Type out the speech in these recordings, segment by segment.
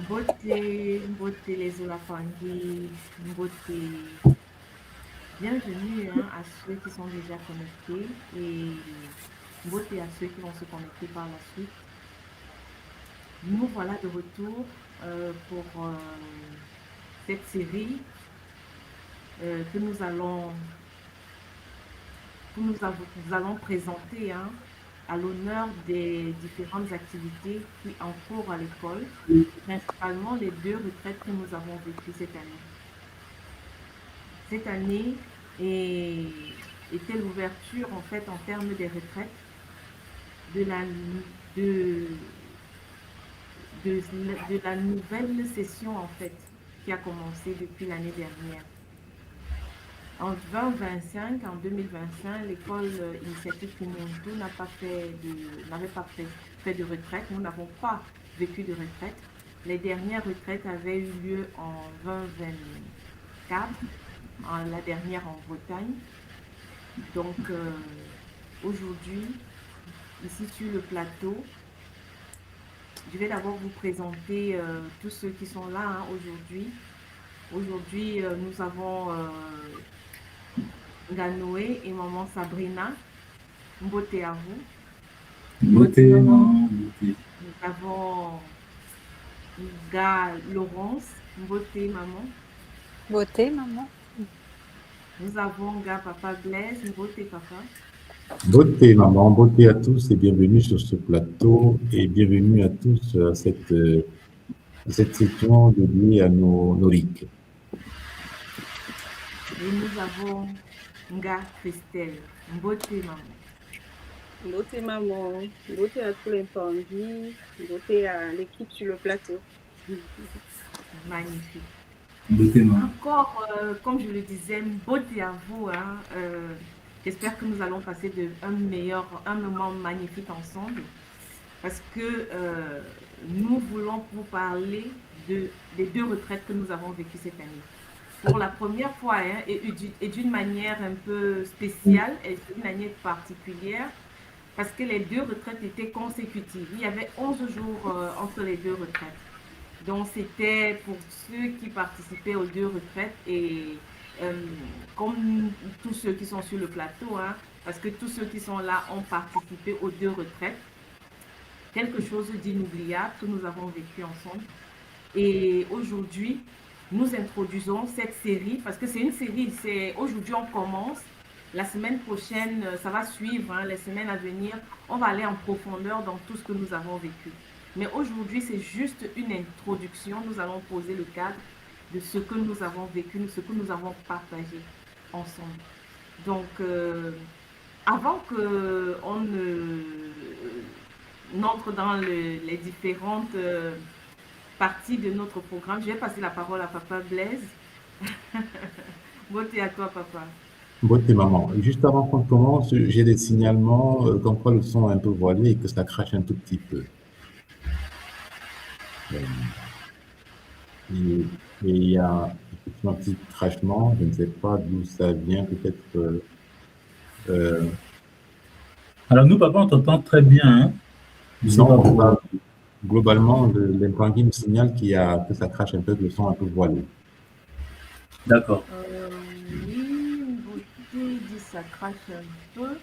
Mbote les Olafangis, Mbote. Bienvenue hein, à ceux qui sont déjà connectés et Mbote à ceux qui vont se connecter par la suite. Nous voilà de retour pour cette série que nous allons présenter hein, à l'honneur des différentes activités qui encourent à l'école, principalement les 2 retraites que nous avons vécues cette année. Cette année était l'ouverture en fait en termes des retraites de la nouvelle session en fait qui a commencé depuis l'année dernière. En 2025, en 2025, l'école Initiative Kumonto n'avait pas fait de retraite. Nous n'avons pas vécu de retraite. Les dernières retraites avaient eu lieu en 2024, la dernière en Bretagne. Donc, aujourd'hui, ici sur le plateau, je vais d'abord vous présenter tous ceux qui sont là hein, aujourd'hui. Aujourd'hui, nous avons Ganoé et maman Sabrina. Mbote à vous. Mbote, maman. Nous avons Ga Laurence. Mbote, maman. Mbote, maman. Nous avons Ga Papa Blaise. Mbote, papa. Mbote, maman. Mbote à tous et bienvenue sur ce plateau et bienvenue à tous à cette session dédiée à nos RIC. Et nous avons Nga Christelle. Mbote, maman. Mbote maman, mbote à tous les pandis, mbote à l'équipe sur le plateau. Magnifique. Mbote, maman. Encore, comme je le disais, mbote à vous. Hein, j'espère que nous allons passer un moment magnifique ensemble parce que nous voulons vous parler des 2 retraites que nous avons vécues cette année. Pour la première fois hein, et d'une manière un peu spéciale et d'une manière particulière, parce que les 2 retraites étaient consécutives. Il y avait 11 jours entre les 2 retraites. Donc, c'était pour ceux qui participaient aux 2 retraites et comme tous ceux qui sont sur le plateau, hein, parce que tous ceux qui sont là ont participé aux 2 retraites, quelque chose d'inoubliable que nous avons vécu ensemble. Et aujourd'hui, nous introduisons cette série, parce que c'est une série, aujourd'hui on commence, la semaine prochaine, ça va suivre, hein, les semaines à venir, on va aller en profondeur dans tout ce que nous avons vécu. Mais aujourd'hui, c'est juste une introduction, nous allons poser le cadre de ce que nous avons vécu, ce que nous avons partagé ensemble. Donc, avant qu'on n'entre dans les différentes partie de notre programme. Je vais passer la parole à Papa Blaise. Mbote à toi, papa. Mbote, maman. Juste avant qu'on commence, j'ai des signalements comme quoi le son est un peu voilé et que ça crache un tout petit peu. Et il y a un petit crachement, je ne sais pas d'où ça vient, peut-être. Alors nous, papa, on t'entend très bien. Hein? Non, globalement, l'implanguie me signale que ça crache un peu, que le son est un peu voilé. D'accord. Oui, Mbote dit ça crache un peu.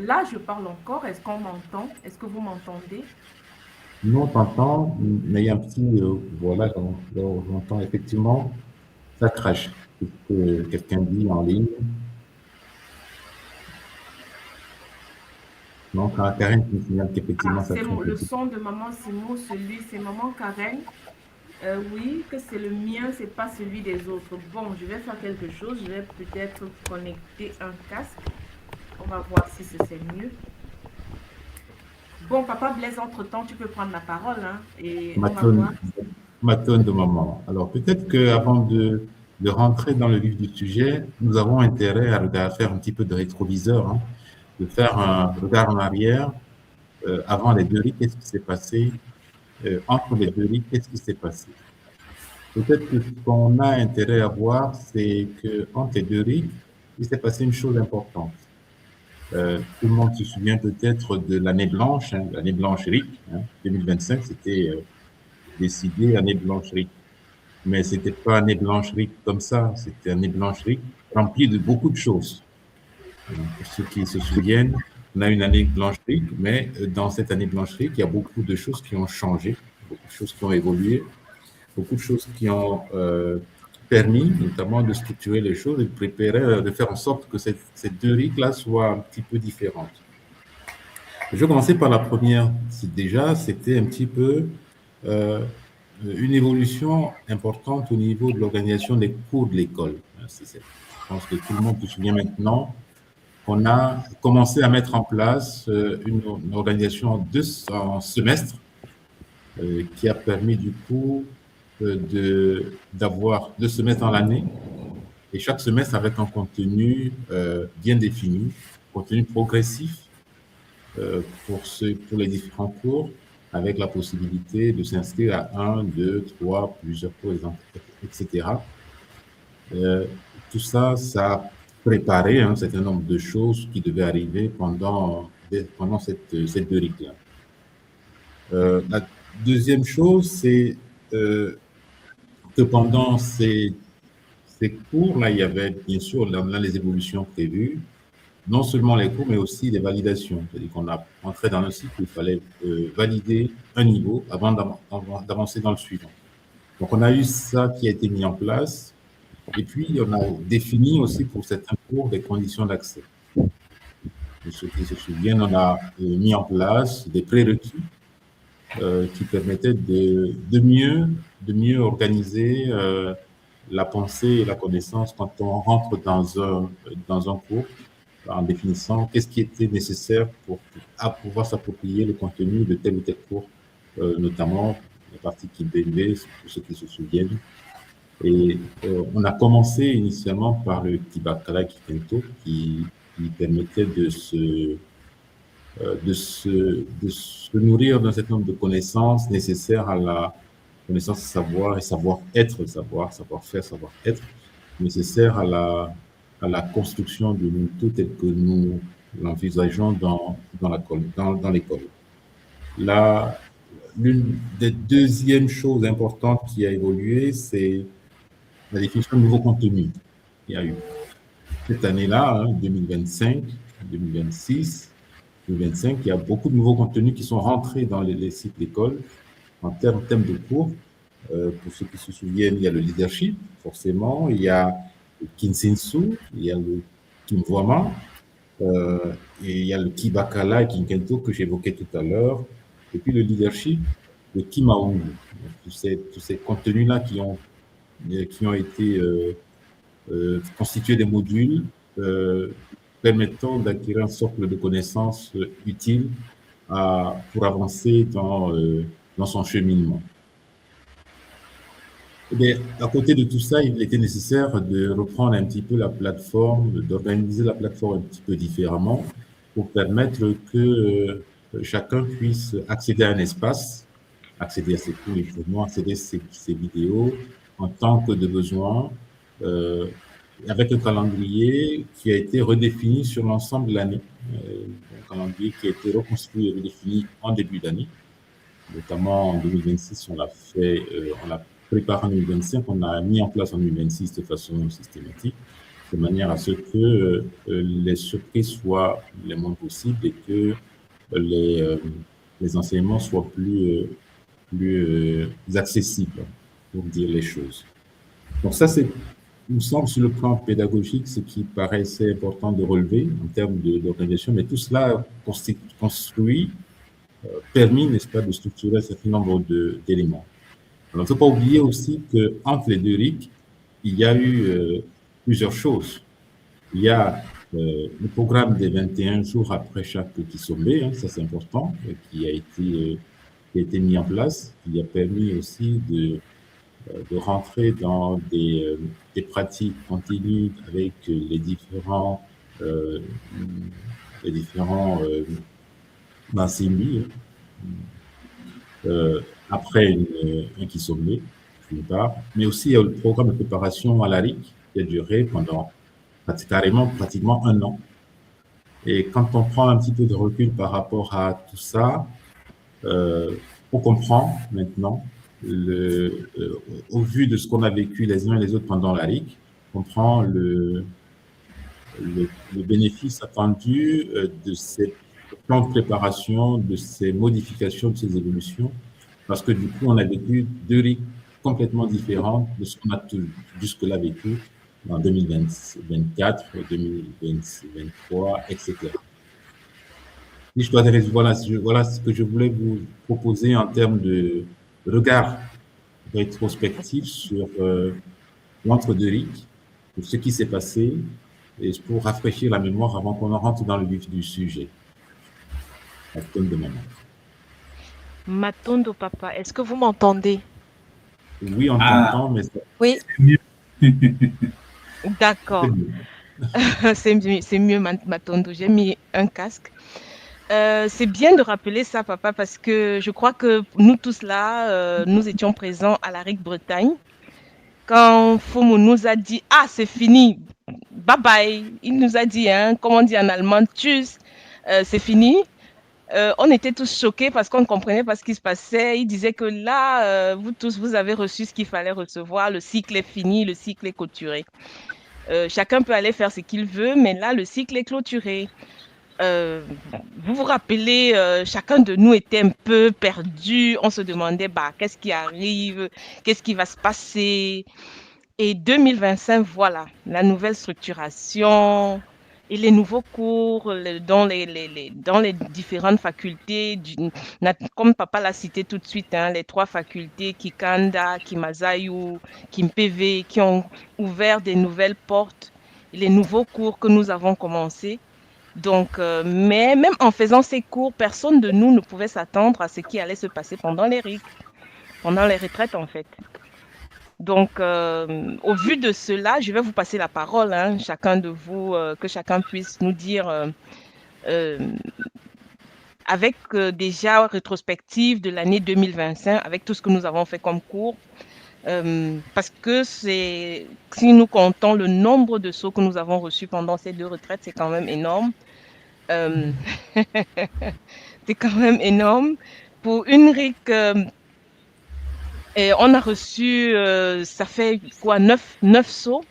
Là, je parle encore. Est-ce qu'on m'entend? Est-ce que vous m'entendez? Nous, on t'entend, mais il y a un petit... voilà, j'entends effectivement, ça crache. C'est ce que quelqu'un dit en ligne. Donc, Karen qui me signale qu'effectivement, ça crache. Le son de maman Simo, c'est maman Karen. Oui, que c'est le mien, c'est pas celui des autres. Bon, je vais faire quelque chose. Je vais peut-être connecter un casque. On va voir si c'est mieux. Bon, papa Blaise, entre-temps, tu peux prendre la parole. Hein, et ma tonne de maman. Alors, peut-être qu'avant de rentrer dans le vif du sujet, nous avons intérêt à faire un petit peu de rétroviseur, hein, de faire un regard en arrière. Avant les 2 rites, qu'est-ce qui s'est passé? Entre les 2 rites, qu'est-ce qui s'est passé? Peut-être que ce qu'on a intérêt à voir, c'est qu'entre les 2 rites, il s'est passé une chose importante. Tout le monde se souvient peut-être de l'année blanche, hein, l'année blanche RIC, hein, 2025, c'était décidé année blancherie. Mais c'était pas année blancherie comme ça, c'était année blancherie remplie de beaucoup de choses. Pour ceux qui se souviennent, on a une année blancherie, mais dans cette année blancherie, il y a beaucoup de choses qui ont changé, beaucoup de choses qui ont évolué, beaucoup de choses qui ont permis notamment de structurer les choses et de préparer, de faire en sorte que ces deux rites-là soient un petit peu différentes. Je vais commencer par la première. Déjà, c'était un petit peu une évolution importante au niveau de l'organisation des cours de l'école. Je pense que tout le monde se souvient maintenant qu'on a commencé à mettre en place une organisation en semestre qui a permis du coup d'avoir 2 semestres dans l'année et chaque semestre avec un contenu bien défini, contenu progressif pour les différents cours, avec la possibilité de s'inscrire à 1, 2, 3, plusieurs cours, etc. Tout ça, ça a préparé un certain nombre de choses qui devaient arriver pendant cette durée-là. La deuxième chose, c'est que pendant ces cours-là, il y avait bien sûr là, les évolutions prévues, non seulement les cours, mais aussi les validations. C'est-à-dire qu'on a entré dans un cycle où il fallait valider un niveau avant d'avancer dans le suivant. Donc, on a eu ça qui a été mis en place. Et puis, on a défini aussi pour certains cours des conditions d'accès. Pour ceux qui se souviennent, on a mis en place des prérequis qui permettaient de mieux organiser la pensée et la connaissance quand on rentre dans un cours, en définissant qu'est-ce qui était nécessaire pour pouvoir s'approprier le contenu de tel ou tel cours, notamment la partie Kimbembe, pour ceux qui se souviennent. Et on a commencé initialement par le Kibakala Kikento qui permettait de se nourrir d'un certain nombre de connaissances nécessaires à la connaissance savoir et savoir-être, savoir-faire, savoir-être, nécessaires à la construction de l'unité telle que nous l'envisageons dans l'école. L'une des deuxièmes choses importantes qui a évolué, c'est la définition de nouveaux contenus. Il y a eu cette année-là, 2025, 2026, 2025, il y a beaucoup de nouveaux contenus qui sont rentrés dans les sites d'école en termes de cours. Pour ceux qui se souviennent, il y a le leadership, forcément, il y a le Kinsensu, il y a le Kimvwama, et il y a le Kibakala et Kinkento que j'évoquais tout à l'heure, et puis le leadership, le Kimaungu. Tous ces contenus-là qui ont été constitués des modules permettant d'acquérir un socle de connaissances utile pour avancer dans son cheminement. Mais à côté de tout ça, il était nécessaire de reprendre un petit peu la plateforme, d'organiser la plateforme un petit peu différemment pour permettre que chacun puisse accéder à un espace, accéder à ses cours, évidemment, accéder à ses vidéos en tant que de besoin, avec un calendrier qui a été redéfini sur l'ensemble de l'année, un calendrier qui a été reconstruit et redéfini en début d'année, notamment en 2026, on l'a préparé en 2025, on a mis en place en 2026 de façon systématique, de manière à ce que les surprises soient les moins possibles et que les enseignements soient plus accessibles, pour dire les choses. Donc ça, il me semble, sur le plan pédagogique, ce qui paraissait important de relever en termes d'organisation, mais tout cela construit, permis, n'est-ce pas, de structurer un certain nombre d'éléments. Alors, il ne faut pas oublier aussi qu'entre les deux RIC, il y a eu plusieurs choses. Il y a le programme des 21 jours après chaque Kisombe, ça c'est important, qui a été mis en place, qui a permis aussi de rentrer dans des pratiques continues avec les différents Massimbi, après un Kisombe, d'une part, mais aussi il y a le programme de préparation à la RIC qui a duré pendant pratiquement 1 an. Et quand on prend un petit peu de recul par rapport à tout ça, on comprend maintenant au vu de ce qu'on a vécu les uns et les autres pendant la RIC, on prend le bénéfice attendu de ces plans de préparation, de ces modifications, de ces évolutions, parce que du coup, on a vécu 2 RIC complètement différentes de ce qu'on a jusque-là vécu en 2024, 2023, etc. Si je dois dire, voilà ce que je voulais vous proposer en termes de regard rétrospectif sur l'entre-deux RIC, sur ce qui s'est passé, et pour rafraîchir la mémoire avant qu'on rentre dans le vif du sujet. De maman. Matondo papa, est-ce que vous m'entendez? Oui, on t'entend, mais Oui. C'est mieux. D'accord. C'est mieux, Matondo. J'ai mis un casque. C'est bien de rappeler ça, papa, parce que je crois que nous tous là, nous étions présents à la RIC Bretagne. Quand Fomo nous a dit « Ah, c'est fini, bye bye », il nous a dit, hein, comme on dit en allemand, « Tschüss, c'est fini ». On était tous choqués parce qu'on ne comprenait pas ce qui se passait. Il disait que là, vous tous, vous avez reçu ce qu'il fallait recevoir. Le cycle est fini, le cycle est clôturé. Chacun peut aller faire ce qu'il veut, mais là, le cycle est clôturé. Vous vous rappelez, chacun de nous était un peu perdu. On se demandait, bah, qu'est-ce qui arrive? Qu'est-ce qui va se passer? Et 2025, voilà, la nouvelle structuration et les nouveaux cours dans les différentes facultés, comme papa l'a cité tout de suite, hein, les 3 facultés, Kikanda, Kimazayu, Kimpv, qui ont ouvert des nouvelles portes, et les nouveaux cours que nous avons commencés. Donc, mais même en faisant ces cours, personne de nous ne pouvait s'attendre à ce qui allait se passer pendant les RIC, pendant les retraites en fait. Donc, au vu de cela, je vais vous passer la parole, hein, chacun de vous, que chacun puisse nous dire, avec déjà rétrospective de l'année 2025, avec tout ce que nous avons fait comme cours, parce que si nous comptons le nombre de sauts que nous avons reçus pendant ces 2 retraites, c'est quand même énorme. C'est quand même énorme. Pour une RIC, et on a reçu, ça fait quoi, 9 sauts,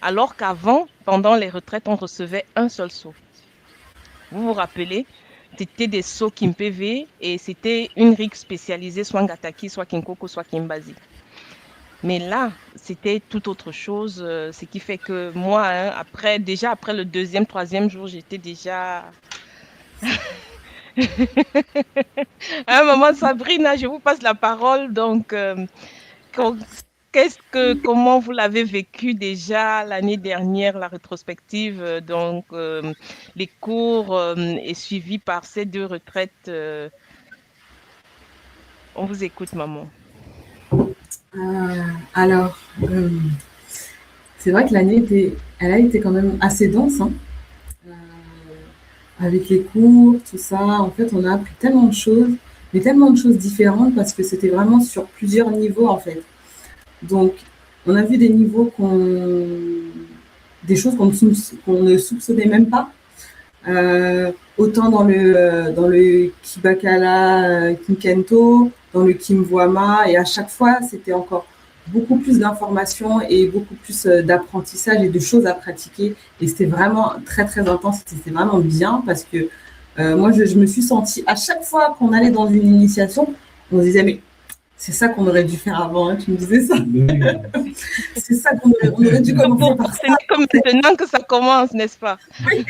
alors qu'avant, pendant les retraites, on recevait un seul saut. Vous vous rappelez, c'était des sauts Kimpv et c'était une RIC spécialisée, soit Ngataki, soit Kinkoko, soit Kimbazi. Mais là, c'était tout autre chose, ce qui fait que moi, hein, après le 2e, 3e jour, j'étais déjà... À un moment, Sabrina, je vous passe la parole. Donc, comment vous l'avez vécu déjà l'année dernière, la rétrospective, donc les cours et suivis par ces 2 retraites. On vous écoute, maman. Alors, c'est vrai que l'année elle a été quand même assez dense, hein. Avec les cours, tout ça. En fait, on a appris tellement de choses, mais tellement de choses différentes parce que c'était vraiment sur plusieurs niveaux, en fait. Donc, on a vu des niveaux des choses qu'on ne soupçonnait même pas. Autant dans le Kibakala Kinkento, dans le Kimwama, et à chaque fois, c'était encore beaucoup plus d'informations et beaucoup plus d'apprentissage et de choses à pratiquer. Et c'était vraiment très, très intense. C'était vraiment bien parce que moi, je me suis sentie, à chaque fois qu'on allait dans une initiation, on se disait, mais c'est ça qu'on aurait dû faire avant, hein, tu me disais ça. C'est ça qu'on aurait dû commencer par ça. C'est comme maintenant que ça commence, n'est-ce pas? Oui.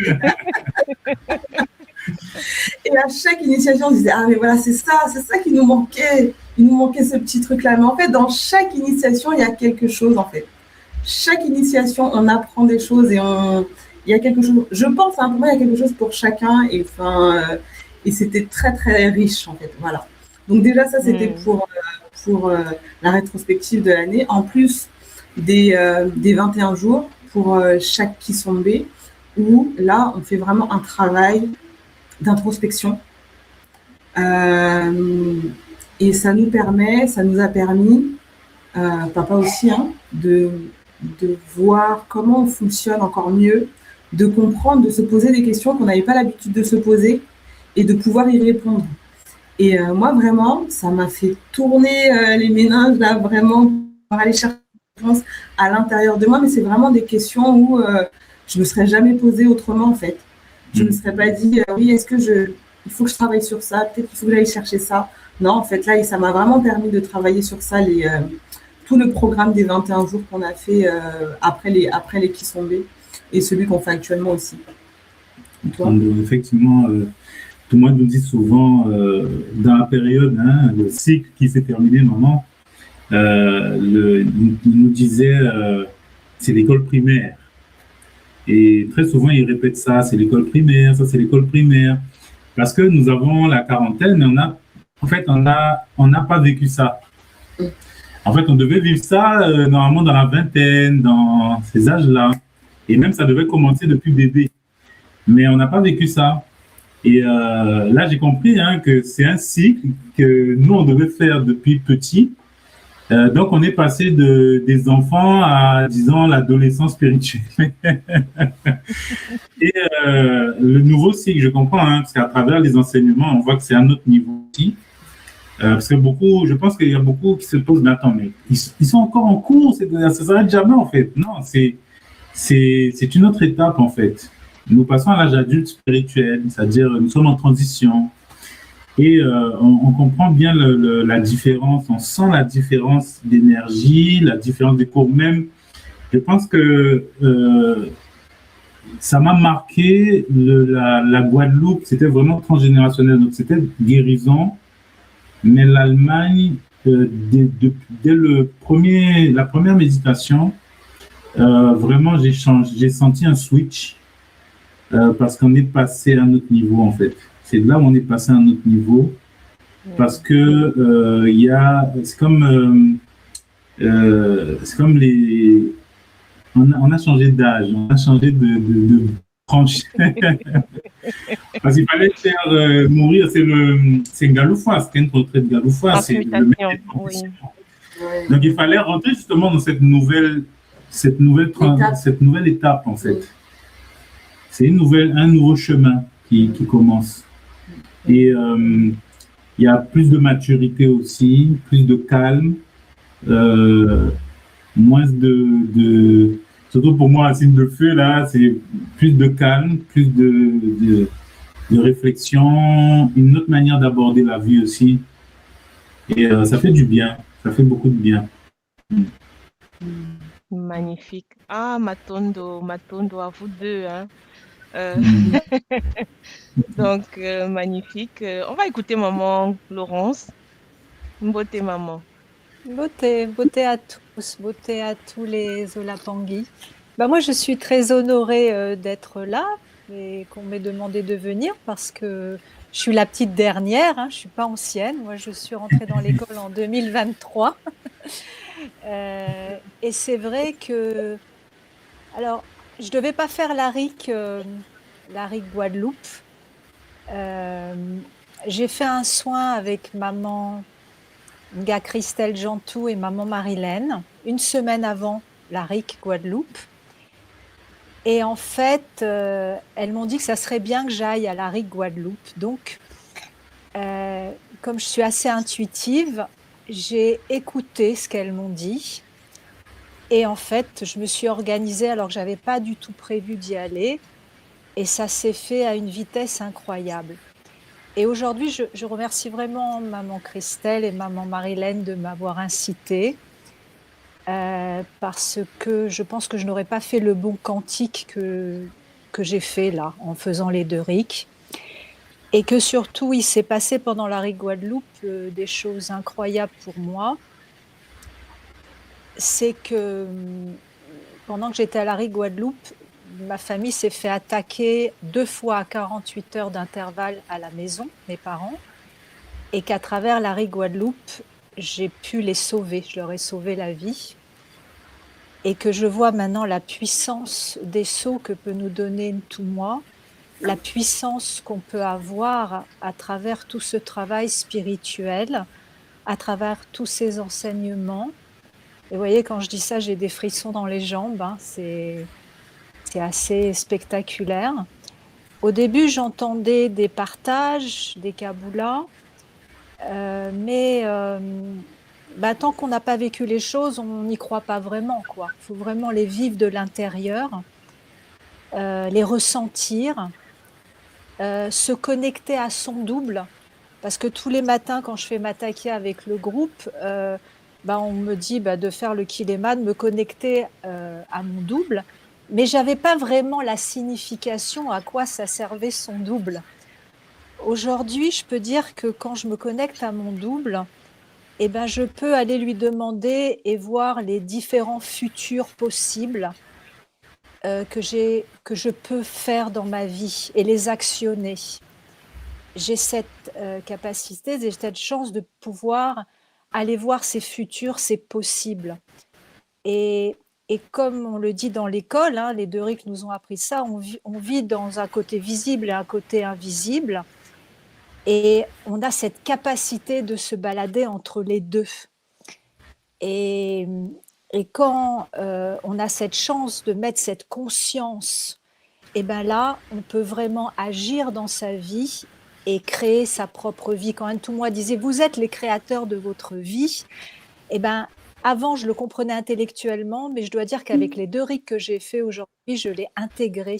Et à chaque initiation, on disait, ah mais voilà, c'est ça qui nous manquait. Il nous manquait ce petit truc-là. Mais en fait, dans chaque initiation, il y a quelque chose, en fait. Chaque initiation, on apprend des choses et il y a quelque chose. Je pense, hein, pour moi, il y a quelque chose pour chacun. Et c'était très, très riche, en fait. Voilà. Donc déjà, ça, c'était pour la rétrospective de l'année. En plus des 21 jours pour chaque Kisombe, où là, on fait vraiment un travail d'introspection. Et ça nous a permis, papa aussi, hein, de voir comment on fonctionne encore mieux, de comprendre, de se poser des questions qu'on n'avait pas l'habitude de se poser et de pouvoir y répondre. Et moi, vraiment, ça m'a fait tourner les méninges, là, vraiment, pour aller chercher des réponses à l'intérieur de moi. Mais c'est vraiment des questions où je ne me serais jamais posée autrement, en fait. Je ne me serais pas dit, oui, il faut que je travaille sur ça, peut-être qu'il faut que j'aille chercher ça. Non, en fait, là, ça m'a vraiment permis de travailler sur ça, tout le programme des 21 jours qu'on a fait après les qui sont B et celui qu'on fait actuellement aussi. Et toi? Effectivement, tout le monde nous dit souvent, dans la période, le cycle qui s'est terminé, maman, il nous disait, c'est l'école primaire. Et très souvent, il répète ça, c'est l'école primaire, ça c'est l'école primaire. Parce que nous avons la quarantaine, mais on n'a pas vécu ça. En fait, on devait vivre ça normalement dans la vingtaine, dans ces âges-là. Et même, ça devait commencer depuis bébé. Mais on n'a pas vécu ça. Et là, j'ai compris que c'est un cycle que nous, on devait faire depuis petit. Donc, on est passé des enfants à, disons, l'adolescence spirituelle. Et le nouveau cycle, je comprends, parce qu'à travers les enseignements, on voit que c'est un autre niveau aussi. Parce que je pense qu'il y a beaucoup qui se posent, mais attends, mais ils sont encore en cours, ça ne s'arrête jamais, en fait. Non, c'est une autre étape, en fait. Nous passons à l'âge adulte spirituel, c'est-à-dire nous sommes en transition. Et on comprend bien la différence, on sent la différence d'énergie, la différence des cours même. Je pense que ça m'a marqué, la Guadeloupe, c'était vraiment transgénérationnel, donc c'était guérison. Mais l'Allemagne, dès la première méditation, vraiment j'ai senti un switch parce qu'on est passé à un autre niveau en fait. C'est là où on est passé à un autre niveau parce que c'est comme on a changé d'âge, on a changé de tranche. Parce qu'il fallait faire mourir, c'est Galoufois, c'était une retraite Galoufois, c'est le mec des transitions. Donc il fallait rentrer justement dans cette nouvelle étape en fait. C'est un nouveau chemin qui commence. Et il y a plus de maturité aussi, plus de calme, moins surtout pour moi, un signe de feu, là, c'est plus de calme, plus de réflexion, une autre manière d'aborder la vie aussi. Et ça fait du bien, ça fait beaucoup de bien. Magnifique. Ah, Matondo, à vous deux. Donc, magnifique. On va écouter maman Laurence. Beauté, maman. Beauté à tous, beauté à tous les Olapangui. Moi, je suis très honorée d'être là et qu'on m'ait demandé de venir parce que je suis la petite dernière, je ne suis pas ancienne. Moi, je suis rentrée dans l'école en 2023. Et c'est vrai que... Alors, je ne devais pas faire la RIC Guadeloupe. J'ai fait un soin avec maman Nga Christelle Jantou et maman Marilène, une semaine avant la RIC Guadeloupe. Et en fait, elles m'ont dit que ça serait bien que j'aille à la RIC Guadeloupe. Donc, comme je suis assez intuitive, j'ai écouté ce qu'elles m'ont dit. Et en fait, je me suis organisée alors que je n'avais pas du tout prévu d'y aller. Et ça s'est fait à une vitesse incroyable. Et aujourd'hui, je remercie vraiment maman Christelle et maman Marilène de m'avoir incitée parce que je pense que je n'aurais pas fait le bon cantique que j'ai fait là en faisant les 2 RIC. Et que surtout, il s'est passé pendant la RIC Guadeloupe des choses incroyables pour moi. C'est que pendant que j'étais à la RIC Guadeloupe, ma famille s'est fait attaquer 2 fois à 48 heures d'intervalle à la maison, mes parents, et qu'à travers la RIC Guadeloupe, j'ai pu les sauver, je leur ai sauvé la vie, et que je vois maintenant la puissance des sauts que peut nous donner Ntoumoi, la puissance qu'on peut avoir à travers tout ce travail spirituel, à travers tous ces enseignements. Et vous voyez, quand je dis ça, j'ai des frissons dans les jambes, c'est assez spectaculaire. Au début, j'entendais des partages, des kaboulas, Mais tant qu'on n'a pas vécu les choses, on n'y croit pas vraiment, quoi. Il faut vraiment les vivre de l'intérieur, les ressentir, se connecter à son double. Parce que tous les matins, quand je fais ma takia avec le groupe, on me dit de faire le kilema, de me connecter à mon double. Mais je n'avais pas vraiment la signification à quoi ça servait son double. Aujourd'hui, je peux dire que quand je me connecte à mon double, je peux aller lui demander et voir les différents futurs possibles que je peux faire dans ma vie et les actionner. J'ai cette capacité, j'ai cette chance de pouvoir aller voir ces futurs, ces possibles. Et comme on le dit dans l'école, les deux RIC nous ont appris ça, on vit dans un côté visible et un côté invisible. Et on a cette capacité de se balader entre les deux. Et quand on a cette chance de mettre cette conscience, là, on peut vraiment agir dans sa vie et créer sa propre vie. Quand Antouma disait « vous êtes les créateurs de votre vie », avant, je le comprenais intellectuellement, mais je dois dire qu'avec les deux RIC que j'ai fait aujourd'hui, je l'ai intégré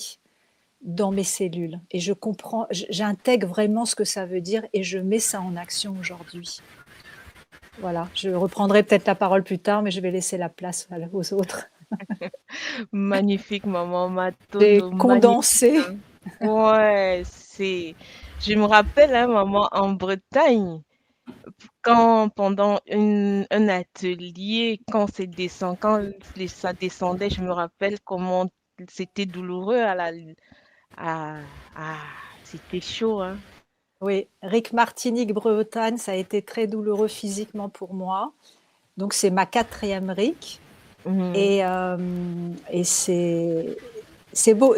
dans mes cellules. Et je comprends, j'intègre vraiment ce que ça veut dire et je mets ça en action aujourd'hui. Voilà, je reprendrai peut-être la parole plus tard, mais je vais laisser la place aux autres. Magnifique, maman Matondo. J'ai condensé. Ouais, je me rappelle, maman, en Bretagne, quand pendant un atelier, quand ça descendait, je me rappelle comment c'était douloureux c'était chaud. Oui, Rick Martinique, Bretagne, ça a été très douloureux physiquement pour moi. Donc, c'est ma 4e RIC. Et c'est beau,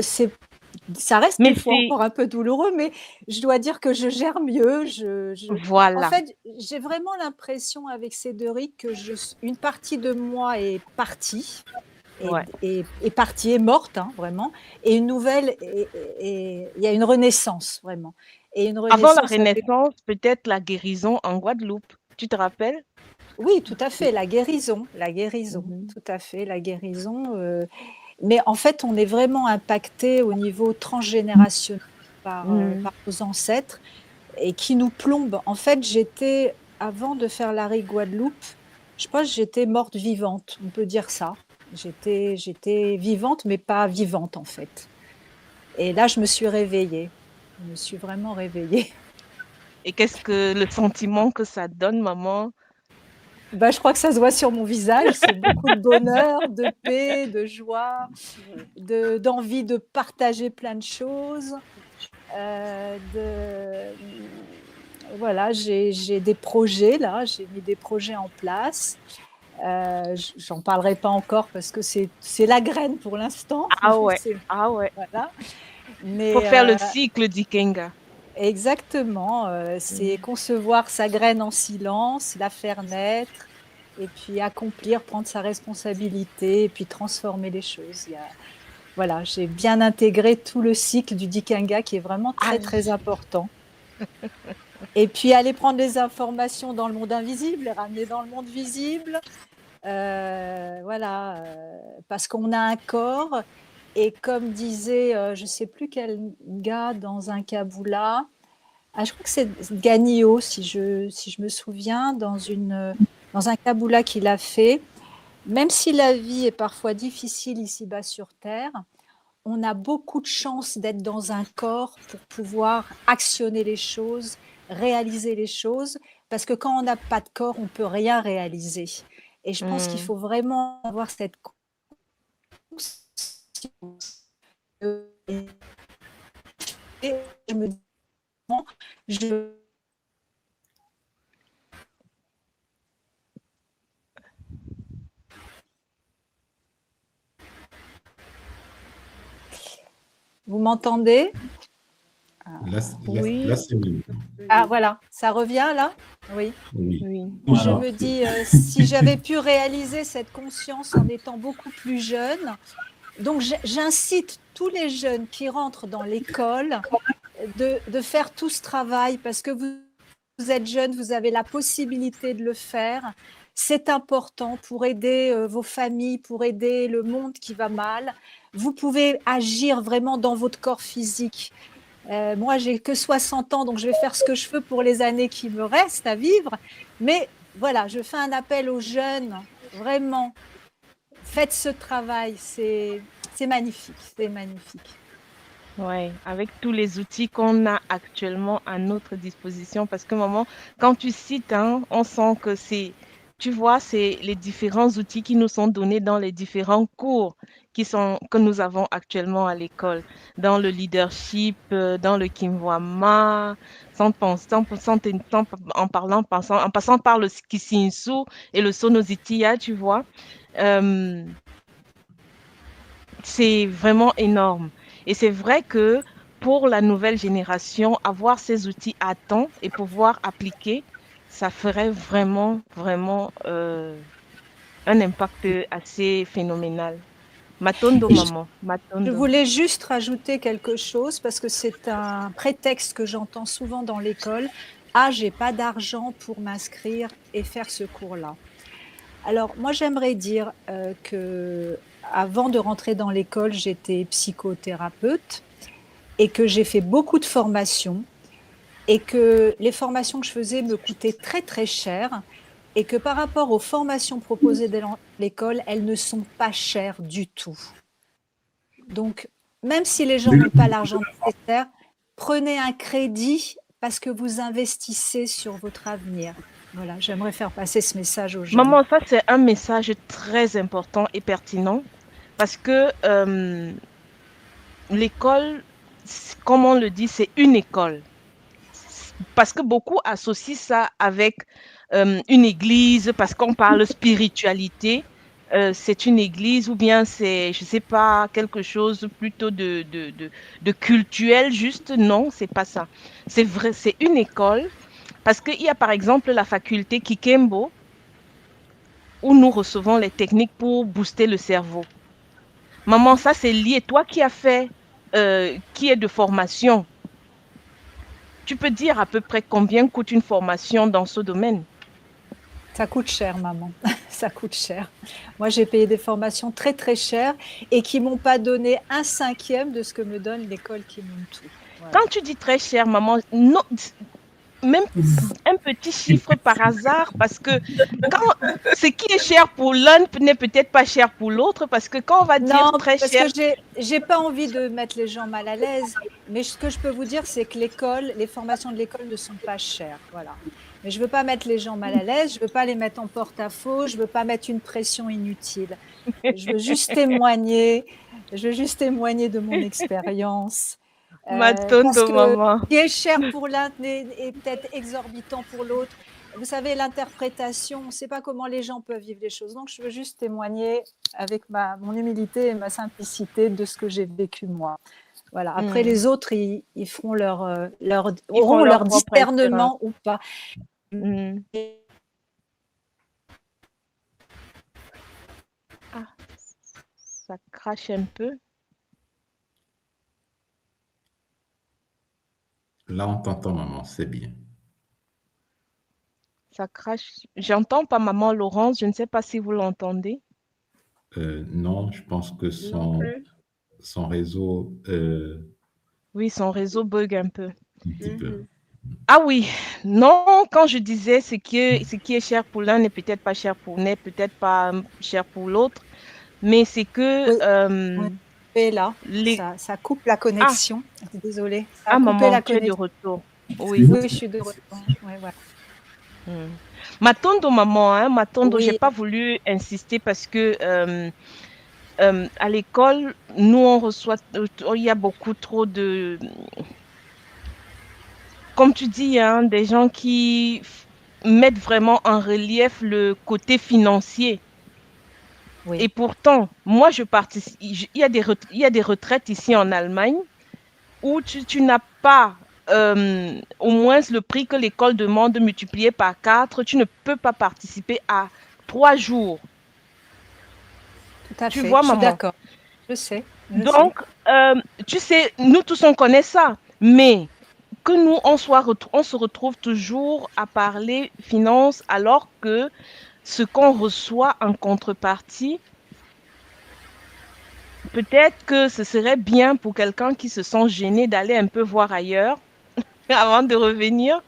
ça reste encore un peu douloureux, mais je dois dire que je gère mieux. Voilà. En fait, j'ai vraiment l'impression avec ces deux RIC que une partie de moi est partie. Est partie, est morte, vraiment. Et une nouvelle, il y a une renaissance, vraiment. Et une renaissance avant la renaissance, peut-être la guérison en Guadeloupe. Tu te rappelles? Oui, tout à fait, la guérison, tout à fait, la guérison. Mais en fait, on est vraiment impacté au niveau transgénérationnel par nos ancêtres et qui nous plombe. En fait, avant de faire l'arrêt Guadeloupe, je pense que j'étais morte vivante, on peut dire ça. J'étais vivante, mais pas vivante en fait. Et là, je me suis réveillée. Je me suis vraiment réveillée. Et qu'est-ce que le sentiment que ça donne, maman? Je crois que ça se voit sur mon visage. C'est beaucoup de bonheur, de paix, de joie, d'envie de partager plein de choses. Voilà, j'ai des projets là. J'ai mis des projets en place. J'en parlerai pas encore parce que c'est la graine pour l'instant. Ah ouais. Voilà. Mais faut faire le cycle d'Ikenga. Exactement. C'est concevoir sa graine en silence, la faire naître et puis accomplir, prendre sa responsabilité et puis transformer les choses. Voilà, j'ai bien intégré tout le cycle du Dikenga qui est vraiment très important. Et puis aller prendre les informations dans le monde invisible, les ramener dans le monde visible. Voilà, parce qu'on a un corps et comme disait, je ne sais plus quel gars dans un Kaboula, je crois que c'est Ganio, si je me souviens, dans un Kaboula qu'il a fait, même si la vie est parfois difficile ici-bas sur Terre, on a beaucoup de chance d'être dans un corps pour pouvoir actionner les choses, réaliser les choses, parce que quand on n'a pas de corps, on ne peut rien réaliser. Et je pense qu'il faut vraiment avoir cette conscience. Et je me dis, Vous m'entendez? Là, c'est mieux. Ah, voilà, ça revient là? Oui. Je me dis, si j'avais pu réaliser cette conscience en étant beaucoup plus jeune, donc j'incite tous les jeunes qui rentrent dans l'école de faire tout ce travail parce que vous vous êtes jeune, vous avez la possibilité de le faire. C'est important pour aider vos familles, pour aider le monde qui va mal. Vous pouvez agir vraiment dans votre corps physique. Moi, j'ai que 60 ans, donc je vais faire ce que je peux pour les années qui me restent à vivre. Mais voilà, je fais un appel aux jeunes. Vraiment, faites ce travail. C'est magnifique, c'est magnifique. Oui, avec tous les outils qu'on a actuellement à notre disposition. Parce que, maman, quand tu cites, hein, on sent que tu vois, c'est les différents outils qui nous sont donnés dans les différents cours que nous avons actuellement à l'école, dans le leadership, dans le Kimwama, en passant par le Kisinsu et le Sonozitia, tu vois. C'est vraiment énorme. Et c'est vrai que pour la nouvelle génération, avoir ces outils à temps et pouvoir appliquer, ça ferait vraiment, vraiment un impact assez phénoménal. Matondo, maman. Je Matondo. voulais juste rajouter quelque chose parce que c'est un prétexte que j'entends souvent dans l'école. Ah, j'ai pas d'argent pour m'inscrire et faire ce cours-là. Alors, moi, j'aimerais dire que avant de rentrer dans l'école, j'étais psychothérapeute et que j'ai fait beaucoup de formations et que les formations que je faisais me coûtaient très, très cher et que par rapport aux formations proposées dans l'école, elles ne sont pas chères du tout. Donc, même si les gens n'ont pas l'argent nécessaire, prenez un crédit parce que vous investissez sur votre avenir. Voilà, j'aimerais faire passer ce message aux gens. Maman, ça, c'est un message très important et pertinent parce que l'école, comme on le dit, c'est une école. Parce que beaucoup associent ça avec une église, parce qu'on parle spiritualité, c'est une église ou bien c'est, je sais pas, quelque chose plutôt de cultuel, juste. Non, c'est pas ça. C'est vrai, c'est une école. Parce qu'il y a par exemple la faculté Kikembo, où nous recevons les techniques pour booster le cerveau. Maman, ça c'est lié. Toi qui as fait, qui est de formation, tu peux dire à peu près combien coûte une formation dans ce domaine? Ça coûte cher, maman. Ça coûte cher. Moi, j'ai payé des formations très, très chères et qui ne m'ont pas donné 1/5 de ce que me donne l'école Kimuntu. Voilà. Quand tu dis très cher, maman, non, même un petit chiffre par hasard, parce que ce qui est cher pour l'un n'est peut-être pas cher pour l'autre, parce que quand on va dire très cher... parce que j'ai pas envie de mettre les gens mal à l'aise, mais ce que je peux vous dire, c'est que les formations de l'école ne sont pas chères, voilà. Mais je veux pas mettre les gens mal à l'aise, je veux pas les mettre en porte-à-faux, je veux pas mettre une pression inutile. Je veux juste témoigner de mon expérience. Matondo, maman. Ce qui est cher pour l'un est peut-être exorbitant pour l'autre. Vous savez, l'interprétation, on ne sait pas comment les gens peuvent vivre les choses. Donc, je veux juste témoigner avec mon humilité et ma simplicité de ce que j'ai vécu moi. Voilà. Après, les autres, ils feront auront leur discernement ou pas. Ah, ça crache un peu. Là, on t'entend, maman, c'est bien. Ça crache. J'entends pas maman Laurence, je ne sais pas si vous l'entendez. Non, je pense que son réseau... Oui, son réseau bug un peu. Un petit peu. Ah oui, non, quand je disais ce qui est cher pour l'un n'est peut-être pas cher pour l'autre, mais c'est que... Et là, ça coupe la connexion. Désolée. Ça a coupé maman, tu es de retour. Oui, je suis de retour. Ouais, voilà. Matondo, maman, hein, Matondo, j'ai pas voulu insister parce que à l'école, nous, on reçoit, il y a beaucoup trop de... Comme tu dis, hein, des gens qui mettent vraiment en relief le côté financier. Oui. Et pourtant, moi, je participe. Il y a des retraites ici en Allemagne où tu n'as pas au moins le prix que l'école demande multiplié par 4. Tu ne peux pas participer à 3 jours. Tout à fait. Vois, je maman. suis d'accord. Je sais. Donc, tu sais, nous tous, on connaît ça. Mais que nous, on se retrouve toujours à parler finances alors que ce qu'on reçoit en contrepartie, peut-être que ce serait bien pour quelqu'un qui se sent gêné d'aller un peu voir ailleurs avant de revenir.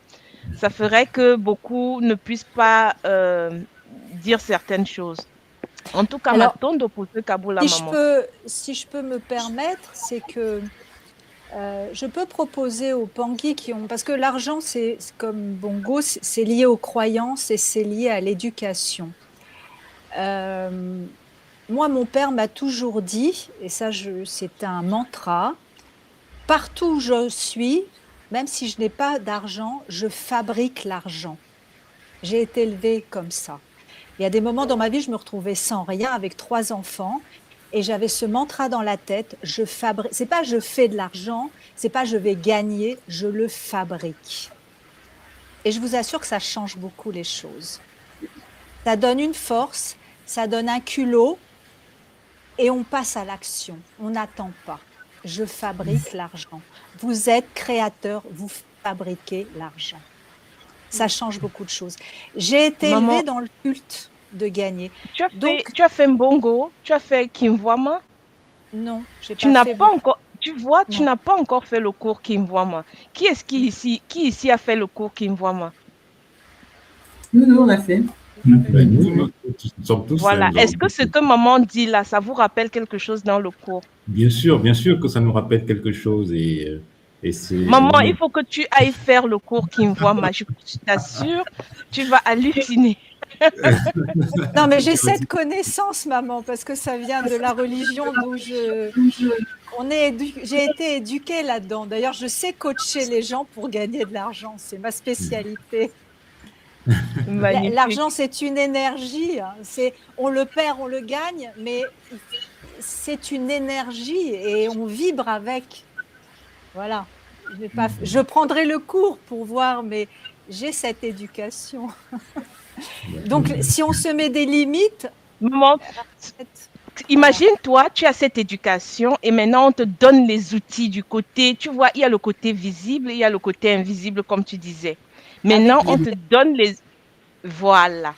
Ça ferait que beaucoup ne puissent pas dire certaines choses. En tout cas, Alors, Matondo pour ce Kaboula, maman. si je peux me permettre, c'est que je peux proposer aux Pangui qui ont... Parce que l'argent, c'est comme Bongo, c'est lié aux croyances et c'est lié à l'éducation. Moi, mon père m'a toujours dit, et ça, c'est un mantra, partout où je suis, même si je n'ai pas d'argent, je fabrique l'argent. J'ai été élevée comme ça. Il y a des moments dans ma vie, je me retrouvais sans rien, avec 3 enfants, et j'avais ce mantra dans la tête, c'est pas je fais de l'argent, c'est pas je vais gagner, je le fabrique. Et je vous assure que ça change beaucoup les choses. Ça donne une force, ça donne un culot, et on passe à l'action. On n'attend pas. Je fabrique l'argent. Vous êtes créateur, vous fabriquez l'argent. Ça change beaucoup de choses. J'ai été élevée dans le culte de gagner. Tu as fait Mbongo, tu as fait Kimvwama? Non, j'ai tu n'as fait pas encore. Tu vois, tu n'as pas encore fait le cours Kimvwama. Qui est-ce qui ici a fait le cours Kimvwama? Nous, on a fait. Nous sommes tous. Voilà. Est-ce que ce que maman dit là, ça vous rappelle quelque chose dans le cours? Bien sûr que ça nous rappelle quelque chose. Et maman, il faut que tu ailles faire le cours Kimvwama. Je t'assure, tu vas halluciner. Non, mais j'ai cette connaissance, maman, parce que ça vient de la religion d'où j'ai été éduquée là-dedans. D'ailleurs, je sais coacher les gens pour gagner de l'argent. C'est ma spécialité. L'argent, c'est une énergie. On le perd, on le gagne, mais c'est une énergie et on vibre avec. Voilà. Je prendrai le cours pour voir, mais j'ai cette éducation. Donc, si on se met des limites... Maman, imagine-toi, tu as cette éducation et maintenant on te donne les outils du côté. Tu vois, il y a le côté visible et il y a le côté invisible, comme tu disais. Maintenant, on te donne les... Voilà.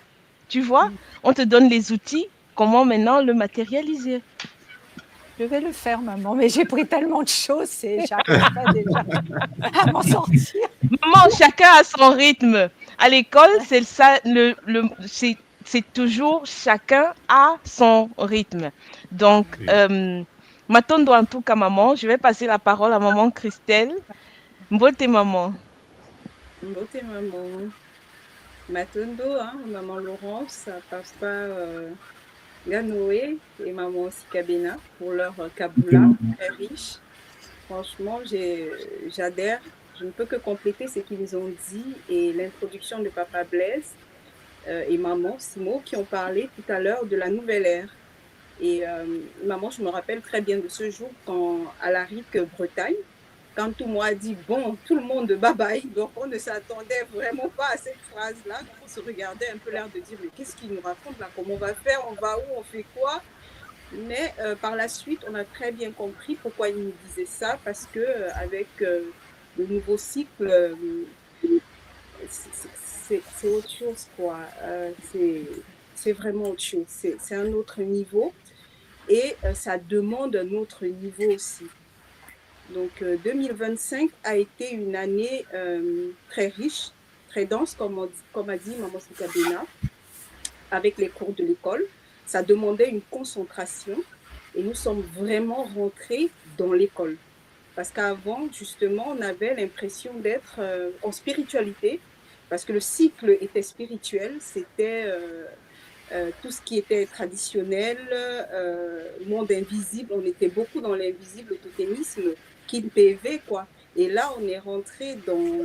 Tu vois, on te donne les outils. Comment maintenant le matérialiser? Je vais le faire, maman, mais j'ai pris tellement de choses, j'arrive pas déjà à m'en sortir. Maman, chacun a son rythme. À l'école, c'est ça, c'est toujours chacun a son rythme. Donc, Matondo, en tout cas, maman, je vais passer la parole à maman Christelle. Mbote, maman. Mbote, maman. Matondo, hein, maman Laurence, papa Ganoé et maman aussi Kabena pour leur Kaboula très riche. Franchement, j'adhère. Je ne peux que compléter ce qu'ils ont dit et l'introduction de papa Blaise et maman Simo qui ont parlé tout à l'heure de la nouvelle ère. Et maman, je me rappelle très bien de ce jour quand à la RIC Bretagne, quand tout le monde a dit bon, tout le monde bye bye, donc on ne s'attendait vraiment pas à cette phrase-là. Donc on se regardait un peu l'air de dire mais qu'est-ce qu'il nous raconte là, comment on va faire, on va où, on fait quoi? Mais par la suite, on a très bien compris pourquoi il nous disait ça, parce que avec le nouveau cycle, c'est autre chose, quoi. C'est vraiment autre chose. C'est un autre niveau et ça demande un autre niveau aussi. Donc 2025 a été une année très riche, très dense, comme a dit Maman Sikabena, avec les cours de l'école. Ça demandait une concentration et nous sommes vraiment rentrés dans l'école. Parce qu'avant, justement, on avait l'impression d'être en spiritualité, parce que le cycle était spirituel, c'était tout ce qui était traditionnel, monde invisible, on était beaucoup dans l'invisible, le totémisme, Kim PV, quoi. Et là, on est rentré dans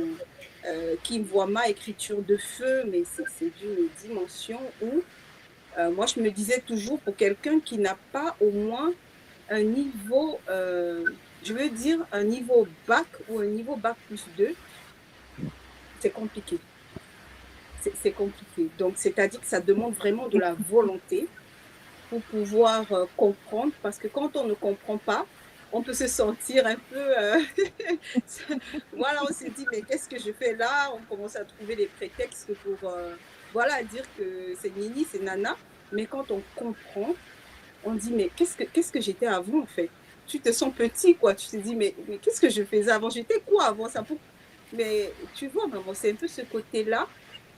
Kimvwama, écriture de feu, mais c'est d'une dimension où moi, je me disais toujours, pour quelqu'un qui n'a pas au moins un niveau, je veux dire un niveau bac ou un niveau bac plus 2, c'est compliqué. C'est compliqué. Donc, c'est-à-dire que ça demande vraiment de la volonté pour pouvoir comprendre, parce que quand on ne comprend pas, on peut se sentir un peu... voilà, on s'est dit, mais qu'est-ce que je fais là? On commence à trouver des prétextes pour voilà, dire que c'est Nini, c'est Nana. Mais quand on comprend, on dit, mais qu'est-ce que j'étais avant en fait? Tu te sens petit, quoi. Tu te dis, mais qu'est-ce que je faisais avant? J'étais quoi avant ça? Mais tu vois, maman, c'est un peu ce côté-là.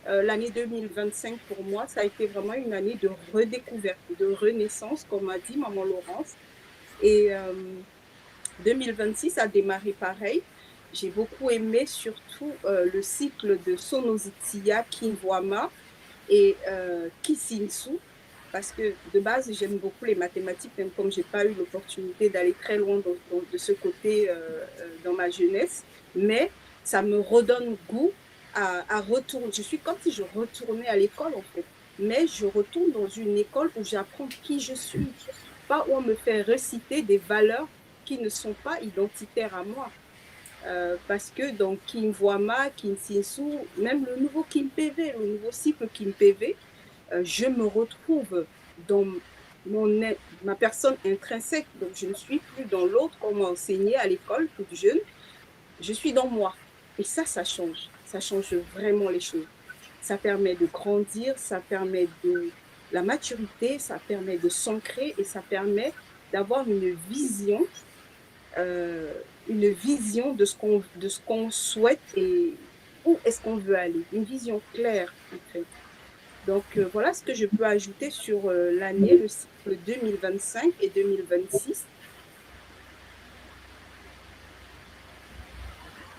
L'année 2025, pour moi, ça a été vraiment une année de redécouverte, de renaissance, comme a dit maman Laurence. Et 2026 a démarré pareil. J'ai beaucoup aimé surtout le cycle de Sonozitia, Kinwama et Kisinsu, parce que de base, j'aime beaucoup les mathématiques, même comme je n'ai pas eu l'opportunité d'aller très loin de ce côté dans ma jeunesse. Mais ça me redonne goût à retourner. Je suis comme si je retournais à l'école, en fait. Mais je retourne dans une école où j'apprends qui je suis. Pas où on me fait reciter des valeurs qui ne sont pas identitaires à moi. Parce que dans Kinwama, Kinsinsu, même le nouveau KimPV, le nouveau cycle KimPV, je me retrouve dans ma personne intrinsèque. Donc, je ne suis plus dans l'autre qu'on m'a enseigné à l'école, toute jeune. Je suis dans moi. Et ça change. Ça change vraiment les choses. Ça permet de grandir, ça permet de la maturité, ça permet de s'ancrer et ça permet d'avoir une vision de ce qu'on souhaite et où est-ce qu'on veut aller. Une vision claire, en fait. Donc, voilà ce que je peux ajouter sur l'année, le cycle 2025 et 2026.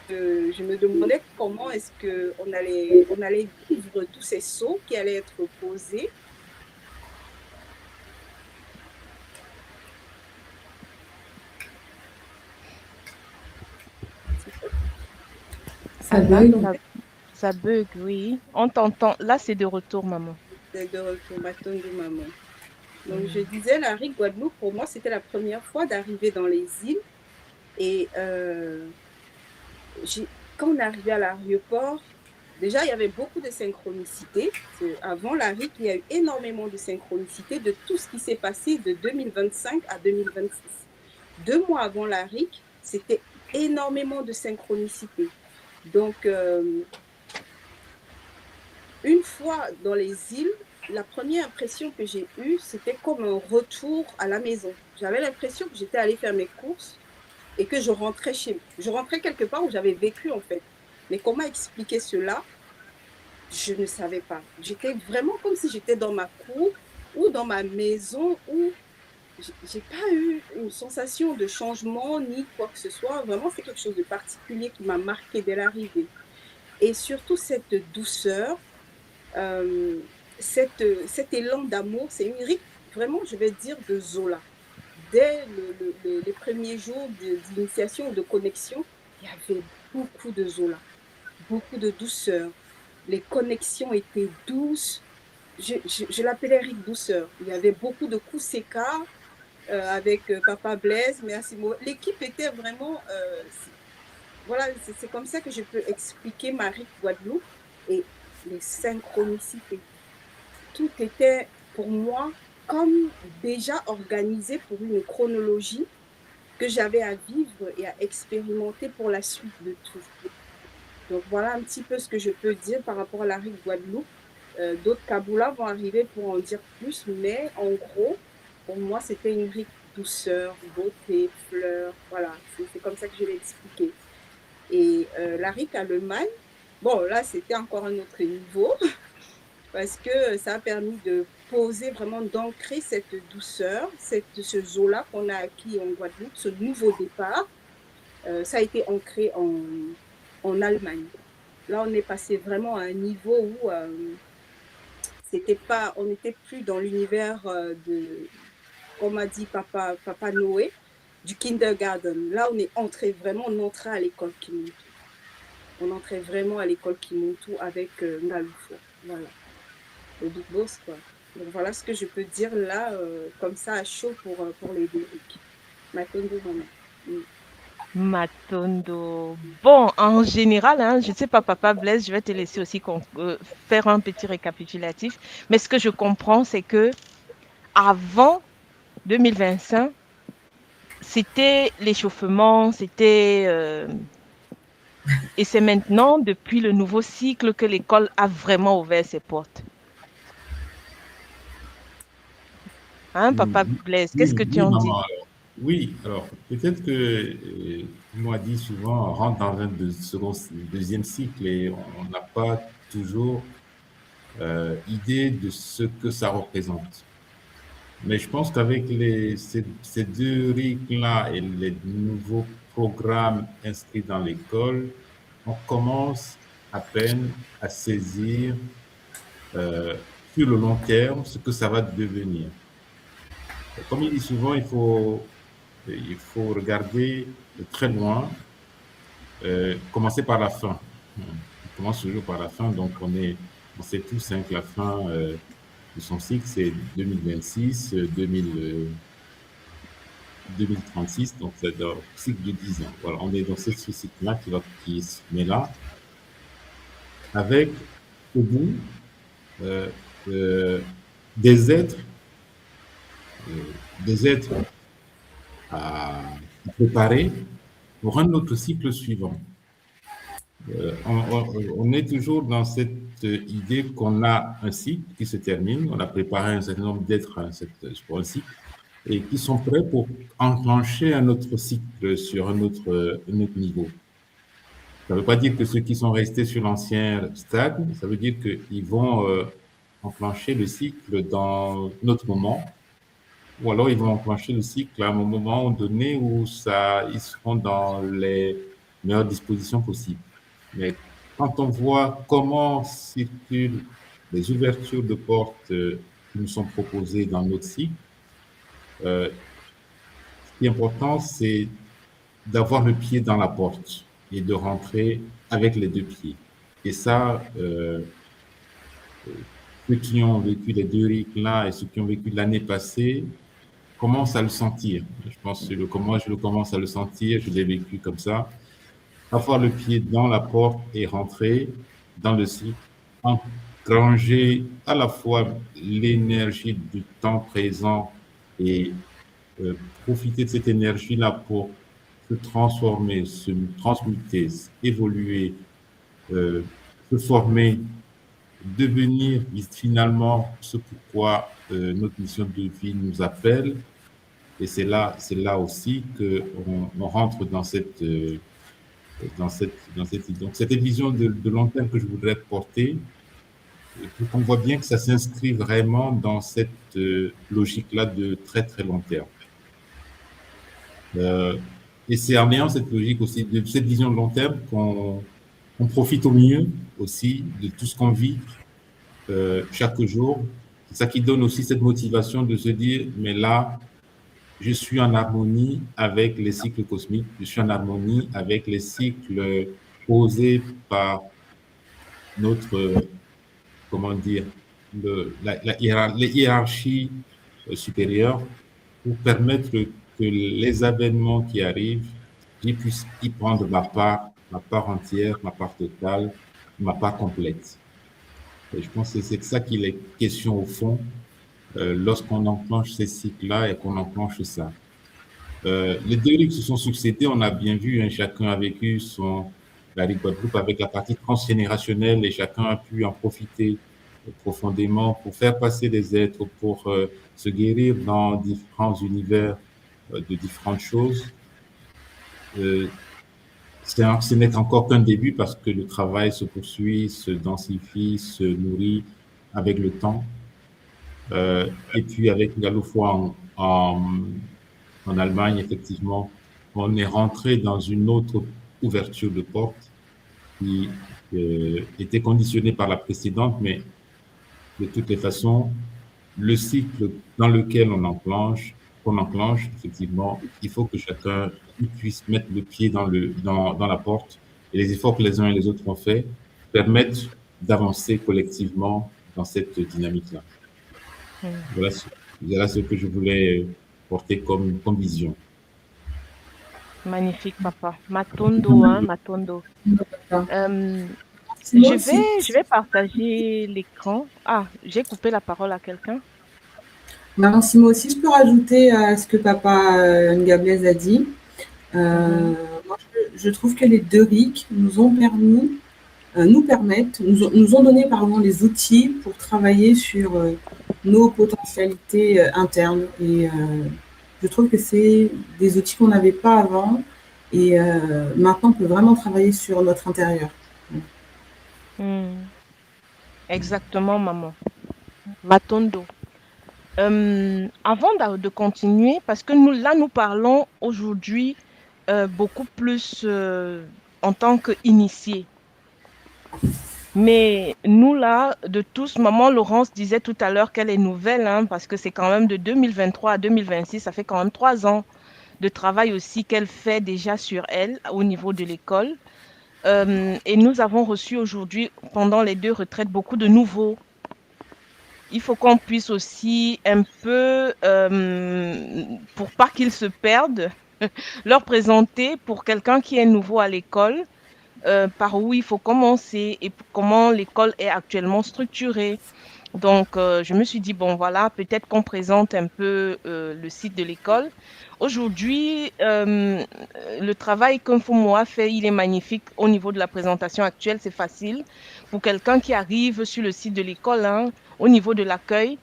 Je me demandais comment est-ce qu'on allait vivre tous ces sauts qui allaient être posés. Ça bug. Ça bug, oui. On t'entend. Là, c'est de retour, maman. C'est de retour, Maton de maman. Donc, je disais, la Rigue Guadeloupe, pour moi, c'était la première fois d'arriver dans les îles. Et quand on est arrivé à l'aéroport, déjà, il y avait beaucoup de synchronicité. Avant la RIC, il y a eu énormément de synchronicité de tout ce qui s'est passé de 2025 à 2026. 2 mois avant la RIC, c'était énormément de synchronicité. Donc, une fois dans les îles, la première impression que j'ai eue, c'était comme un retour à la maison. J'avais l'impression que j'étais allée faire mes courses et que je rentrais quelque part où j'avais vécu en fait. Mais comment expliquer cela? Je ne savais pas. J'étais vraiment comme si j'étais dans ma cour ou dans ma maison où j'ai pas eu une sensation de changement ni quoi que ce soit. Vraiment, c'est quelque chose de particulier qui m'a marqué dès l'arrivée. Et surtout cette douceur, cet élan d'amour, c'est une rythme vraiment, je vais dire, de Zola. Dès les premiers jours d'initiation, de connexion, il y avait beaucoup de Zola, beaucoup de douceur. Les connexions étaient douces. Je l'appelais Rick Douceur. Il y avait beaucoup de coups sécards avec Papa Blaise, merci. L'équipe était vraiment... voilà, c'est comme ça que je peux expliquer ma Rick Guadeloupe et les synchronicités. Tout était pour moi comme déjà organisé pour une chronologie que j'avais à vivre et à expérimenter pour la suite de tout. Donc voilà un petit peu ce que je peux dire par rapport à la Rigue Guadeloupe. D'autres Kaboulas vont arriver pour en dire plus, mais en gros, pour moi, c'était une Rigue douceur, beauté, fleurs, voilà, c'est comme ça que je l'ai expliqué. Et la Rigue Allemagne, bon là, c'était encore un autre niveau, parce que ça a permis de poser vraiment, d'ancrer cette douceur, ce Zola qu'on a acquis en Guadeloupe, ce nouveau départ. Ça a été ancré en Allemagne. Là, on est passé vraiment à un niveau où on n'était plus dans l'univers comme a dit Papa Noé, du kindergarten. Là, on est entré vraiment, on entrait à l'école Kimuntu. On entrait vraiment à l'école Kimuntu avec Ngalufo. Voilà. Le Big Boss, quoi. Donc voilà ce que je peux dire là, comme ça, à chaud pour les deux. Matondo, maman. Matondo. Bon, en général, hein, je ne sais pas, Papa Blaise, je vais te laisser aussi faire un petit récapitulatif. Mais ce que je comprends, c'est que avant 2025, c'était l'échauffement, c'était... Et c'est maintenant, depuis le nouveau cycle, que l'école a vraiment ouvert ses portes. Hein, Papa Blaise, qu'est-ce que tu Oui, en dis? maman. Oui, alors peut-être que, comme on a dit souvent, on rentre dans un deuxième cycle et on n'a pas toujours idée de ce que ça représente. Mais je pense qu'avec ces deux rythmes-là et les nouveaux programmes inscrits dans l'école, on commence à peine à saisir sur le long terme ce que ça va devenir. Comme il dit souvent, il faut regarder de très loin, commencer par la fin. On commence toujours par la fin, donc on sait tous hein, que la fin de son cycle, c'est 2026, 2036, donc c'est un cycle de 10 ans. Voilà, on est dans ce cycle-là qui se met là, avec au bout euh, euh, des êtres, à préparer pour un autre cycle suivant. On est toujours dans cette idée qu'on a un cycle qui se termine, on a préparé un certain nombre d'êtres pour un cycle, et qui sont prêts pour enclencher un autre cycle sur un autre niveau. Ça ne veut pas dire que ceux qui sont restés sur l'ancien stade, ça veut dire qu'ils vont enclencher le cycle dans notre moment, ou alors ils vont enclencher le cycle à un moment donné où ils seront dans les meilleures dispositions possibles. Mais quand on voit comment circulent les ouvertures de portes qui nous sont proposées dans notre cycle, ce qui est important, c'est d'avoir le pied dans la porte et de rentrer avec les deux pieds. Et ça, ceux qui ont vécu les deux rythmes-là et ceux qui ont vécu l'année passée commencent à le sentir. Je pense que moi, je commence à le sentir, je l'ai vécu comme ça. Avoir le pied dans la porte et rentrer dans le cycle, engranger à la fois l'énergie du temps présent et profiter de cette énergie-là pour se transformer, se transmuter, évoluer, se former, devenir finalement ce pourquoi notre mission de vie nous appelle. Et c'est là aussi qu'on rentre dans cette idée. Donc, cette vision de long terme que je voudrais porter, pour qu'on voit bien que ça s'inscrit vraiment dans cette logique-là de très, très long terme. Et c'est en ayant cette logique aussi, de cette vision de long terme, qu'on profite au mieux aussi de tout ce qu'on vit chaque jour. C'est ça qui donne aussi cette motivation de se dire, mais là, je suis en harmonie avec les cycles cosmiques, je suis en harmonie avec les cycles posés par notre, comment dire, les hiérarchies supérieures pour permettre que les événements qui arrivent, je puisse y prendre ma part entière, ma part totale, ma part complète. Et je pense que c'est de ça qu'il est question au fond, lorsqu'on enclenche ces cycles-là et qu'on enclenche ça. Les deux rythmes se sont succédés, on a bien vu, hein, chacun a vécu la Ligue Guadeloupe avec la partie transgénérationnelle et chacun a pu en profiter profondément pour faire passer des êtres, pour se guérir dans différents univers de différentes choses. Ce n'est encore qu'un début parce que le travail se poursuit, se densifie, se nourrit avec le temps. Et puis avec Gallofoy en Allemagne, effectivement, on est rentré dans une autre ouverture de porte qui était conditionnée par la précédente, mais de toutes les façons, le cycle dans lequel qu'on enclenche, effectivement, il faut que chacun puisse mettre le pied dans la porte et les efforts que les uns et les autres ont fait permettent d'avancer collectivement dans cette dynamique-là. Voilà ce que je voulais porter comme vision. Magnifique, papa. Matondo, hein, Matondo. Je vais partager l'écran. Ah, j'ai coupé la parole à quelqu'un. Si moi aussi je peux rajouter à ce que papa Ngablaise a dit. Moi, je trouve que les deux RIC nous ont permis, nous ont donné pardon, les outils pour travailler sur nos potentialités internes. Et je trouve que c'est des outils qu'on n'avait pas avant. Et maintenant, on peut vraiment travailler sur notre intérieur. Exactement, maman. Matondo. Avant de continuer, parce que nous parlons aujourd'hui beaucoup plus en tant qu'initiés. Mais nous, là, de tous, maman Laurence disait tout à l'heure qu'elle est nouvelle, hein, parce que c'est quand même de 2023 à 2026, ça fait quand même 3 ans de travail aussi qu'elle fait déjà sur elle au niveau de l'école. Et nous avons reçu aujourd'hui, pendant les 2 retraites, beaucoup de nouveaux. Il faut qu'on puisse aussi un peu, pour pas qu'ils se perdent, leur présenter pour quelqu'un qui est nouveau à l'école, par où il faut commencer et comment l'école est actuellement structurée. Donc, je me suis dit, bon, voilà, peut-être qu'on présente un peu le site de l'école. Aujourd'hui, le travail qu'Infomo a fait, il est magnifique au niveau de la présentation actuelle, c'est facile. Pour quelqu'un qui arrive sur le site de l'école, hein, au niveau de l'accueil,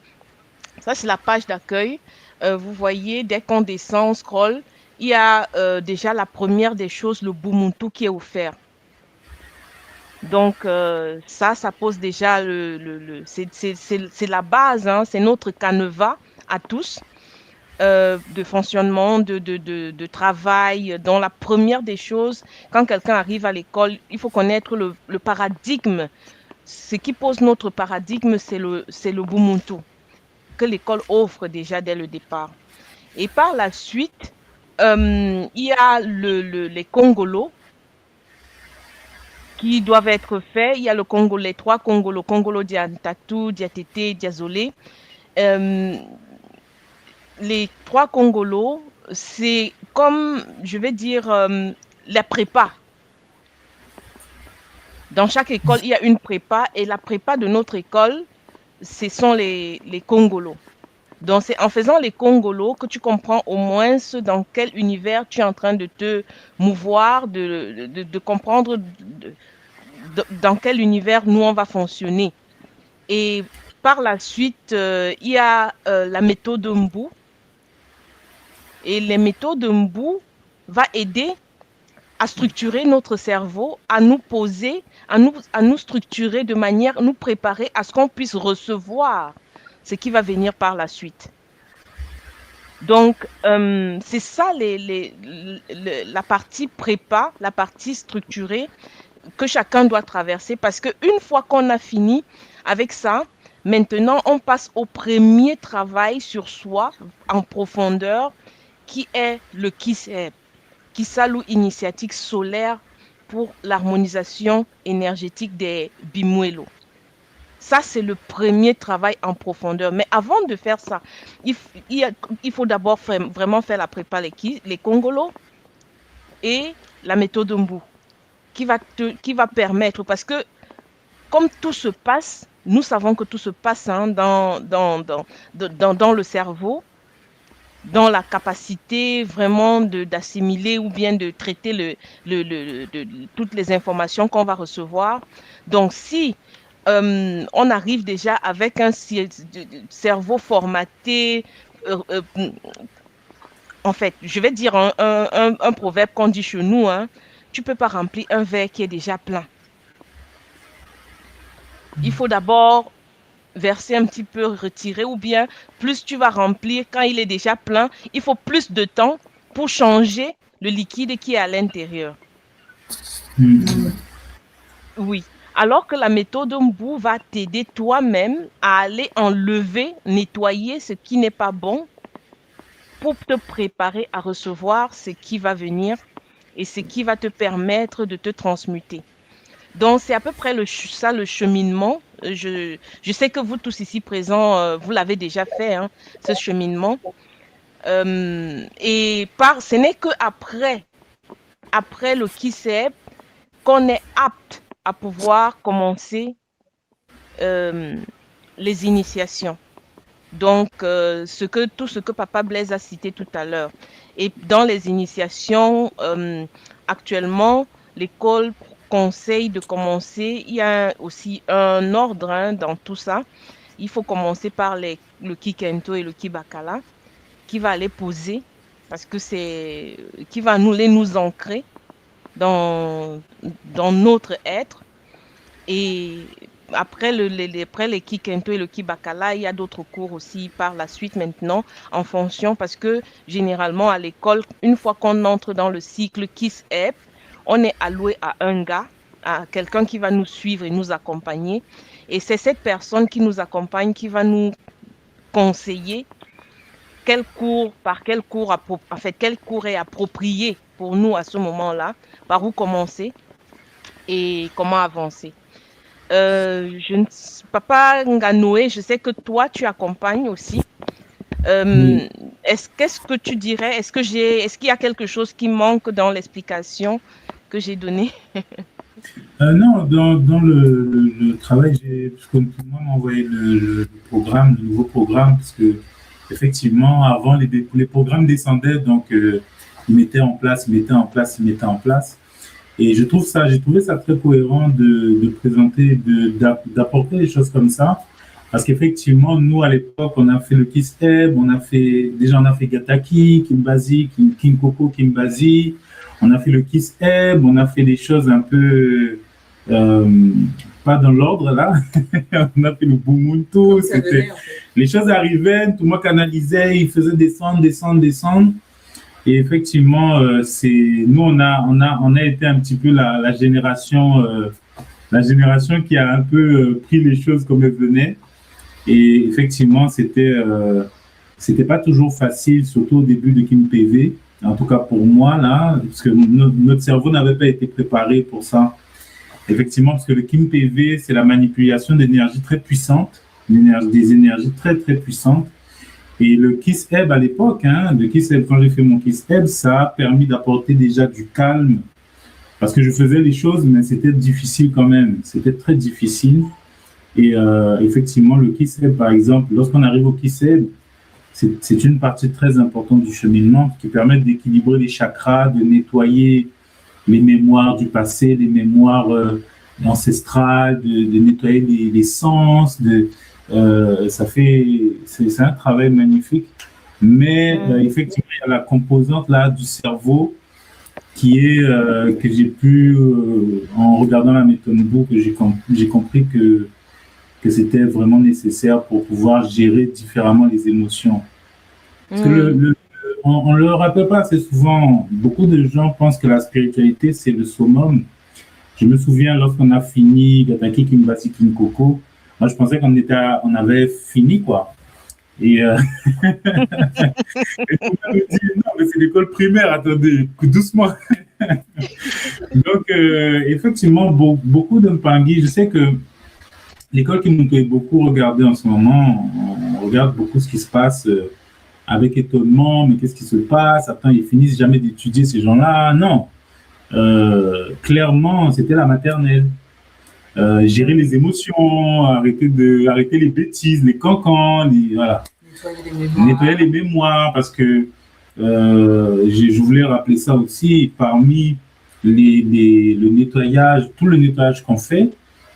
ça c'est la page d'accueil. Vous voyez, dès qu'on descend, on scroll, il y a déjà la première des choses, le Ubuntu qui est offert. Donc, ça pose déjà c'est la base, hein, c'est notre canevas à tous de fonctionnement, de travail. Dans la première des choses, quand quelqu'un arrive à l'école, il faut connaître le paradigme. Ce qui pose notre paradigme, c'est le Ubuntu que l'école offre déjà dès le départ. Et par la suite, il y a les Congolos qui doivent être faits. Il y a le Congolo, les 3 Congolos, Congolo Diatatu, Diatete, Diazolé. Les 3 Congolos, c'est comme, je vais dire, la prépa. Dans chaque école, il y a une prépa et la prépa de notre école, ce sont les Congolos. Donc, c'est en faisant les Congolos que tu comprends au moins dans quel univers tu es en train de te mouvoir, de comprendre dans quel univers nous, on va fonctionner. Et par la suite, il y a la méthode Mbu. Et les méthodes Mbu va aider à structurer notre cerveau, à nous poser, à nous structurer de manière, nous préparer à ce qu'on puisse recevoir ce qui va venir par la suite. Donc, c'est ça la partie prépa, la partie structurée que chacun doit traverser, parce qu'une fois qu'on a fini avec ça, maintenant, on passe au premier travail sur soi en profondeur, qui est le KISEP, Kisalu Initiative Solaire pour l'harmonisation énergétique des Bimuelo. Ça, c'est le premier travail en profondeur. Mais avant de faire ça, il faut d'abord vraiment faire la prépa, les Congolos et la méthode Mbu, qui va permettre, parce que comme tout se passe, nous savons que tout se passe hein, dans le cerveau, dans la capacité vraiment d'assimiler ou bien de traiter toutes les informations qu'on va recevoir. Donc, si on arrive déjà avec un cerveau formaté, en fait, je vais dire un proverbe qu'on dit chez nous, hein, tu ne peux pas remplir un verre qui est déjà plein. Il faut d'abord verser un petit peu, retirer, ou bien plus tu vas remplir quand il est déjà plein, il faut plus de temps pour changer le liquide qui est à l'intérieur. Oui. Alors que la méthode Mbu va t'aider toi-même à aller enlever, nettoyer ce qui n'est pas bon pour te préparer à recevoir ce qui va venir et ce qui va te permettre de te transmuter. Donc, c'est à peu près ça le cheminement. Je sais que vous tous ici présents, vous l'avez déjà fait, hein, ce cheminement. Et ce n'est qu'après le KISEP qu'on est apte à pouvoir commencer les initiations. Donc, tout ce que Papa Blaise a cité tout à l'heure. Et dans les initiations, actuellement, l'école conseille de commencer. Il y a aussi un ordre dans tout ça. Il faut commencer par le Kikento et le Kibakala, qui va les poser, parce que qui va nous ancrer dans notre être. Et après les Kikento et le Kibakala, il y a d'autres cours aussi par la suite maintenant, en fonction, parce que généralement à l'école, une fois qu'on entre dans le cycle KISS-EP, on est alloué à un gars, à quelqu'un qui va nous suivre et nous accompagner. Et c'est cette personne qui nous accompagne qui va nous conseiller quel cours est approprié pour nous à ce moment-là, par où commencer et comment avancer. Papa Nganoé, je sais que toi, tu accompagnes aussi. Oui. Qu'est-ce que tu dirais? Est-ce qu'il y a quelque chose qui manque dans l'explication que j'ai donnée? Non, dans le travail, comme tout le monde m'a envoyé le nouveau programme, parce que effectivement, avant, les programmes descendaient, donc ils mettaient en place. Et j'ai trouvé ça très cohérent de présenter, d'apporter des choses comme ça. Parce qu'effectivement, nous, à l'époque, on a fait le KISS-EP, on a fait Gataki, Kimbazi, Kinkoko, Kimbazi. On a fait le KISS-EP, on a fait des choses un peu pas dans l'ordre, là. On a fait le Bumuntu. Les choses arrivaient, tout le monde canalisait, il faisait descendre. Et effectivement, nous, on a été un petit peu la génération qui a un peu pris les choses comme elles venaient. Et effectivement, c'était pas toujours facile, surtout au début de Kim PV. En tout cas pour moi, là, parce que notre cerveau n'avait pas été préparé pour ça. Effectivement, parce que le Kim PV, c'est la manipulation d'énergie très puissante, des énergies très, très puissantes. Et le KISS-EP à l'époque, quand j'ai fait mon KISS-EP, ça a permis d'apporter déjà du calme. Parce que je faisais les choses, mais c'était difficile quand même. C'était très difficile. Et effectivement, le KISS-EP, par exemple, lorsqu'on arrive au KISS-EP, c'est une partie très importante du cheminement qui permet d'équilibrer les chakras, de nettoyer les mémoires du passé, les mémoires ancestrales, de nettoyer les sens. C'est un travail magnifique. Mais effectivement, il y a la composante là du cerveau qui est que j'ai pu, en regardant la méthode Mbu, que j'ai compris que c'était vraiment nécessaire pour pouvoir gérer différemment les émotions. Parce que on ne le rappelle pas assez souvent. Beaucoup de gens pensent que la spiritualité, c'est le summum. Je me souviens, lorsqu'on a fini Gataki, Kimbasi, Kinkoko, moi, je pensais on avait fini, quoi. Et tout le monde me dit, non, mais c'est l'école primaire, attendez, doucement. Donc, effectivement, beaucoup de Mpangi, je sais que l'école qui nous fait beaucoup regarder en ce moment, on regarde beaucoup ce qui se passe avec étonnement, mais qu'est-ce qui se passe? Attends, ils finissent jamais d'étudier ces gens-là. Non. Clairement, c'était la maternelle. Gérer les émotions, arrêter les bêtises, les cancans, voilà. Nettoyer les mémoires, parce que je voulais rappeler ça aussi, parmi le nettoyage, tout le nettoyage qu'on fait,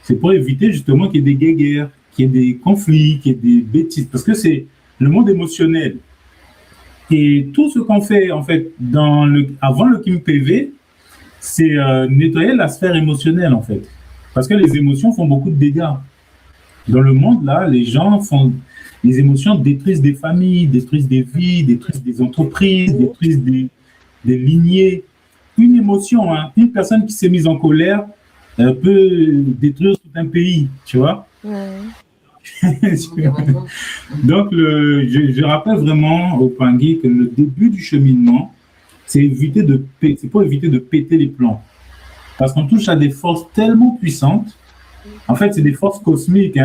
c'est pour éviter justement qu'il y ait des guéguerres, qu'il y ait des conflits, qu'il y ait des bêtises, parce que c'est le monde émotionnel. Et tout ce qu'on fait, en fait, avant le Kim PV, c'est nettoyer la sphère émotionnelle, en fait. Parce que les émotions font beaucoup de dégâts. Dans le monde, là, les émotions détruisent des familles, détruisent des vies, détruisent des entreprises, détruisent des lignées. Une émotion, une personne qui s'est mise en colère peut détruire tout un pays, tu vois. Donc, je rappelle vraiment au Pangui que le début du cheminement, c'est pour éviter de péter les plombs. Parce qu'on touche à des forces tellement puissantes. En fait, c'est des forces cosmiques,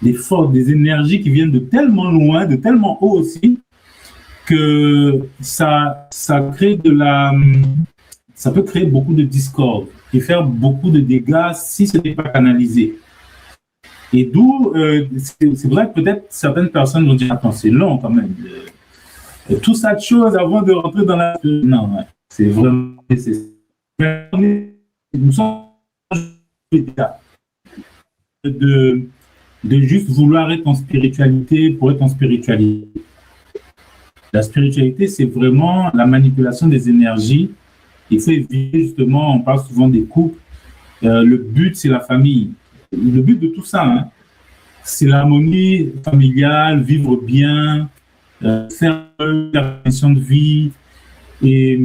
des énergies qui viennent de tellement loin, de tellement haut aussi, que ça crée ça peut créer beaucoup de discorde et faire beaucoup de dégâts si ce n'est pas canalisé. Et d'où, c'est vrai que peut-être certaines personnes vont dire, attends, c'est long quand même. Tout ça de choses avant de rentrer dans la... Non, ouais, c'est vraiment... Nous sommes de, de juste vouloir être en spiritualité pour être en spiritualité. La spiritualité, c'est vraiment la manipulation des énergies. Il faut éviter, justement, on parle souvent des couples. Le but, c'est la famille. Le but de tout ça, hein, c'est l'harmonie familiale, vivre bien, faire la mission de vie. Et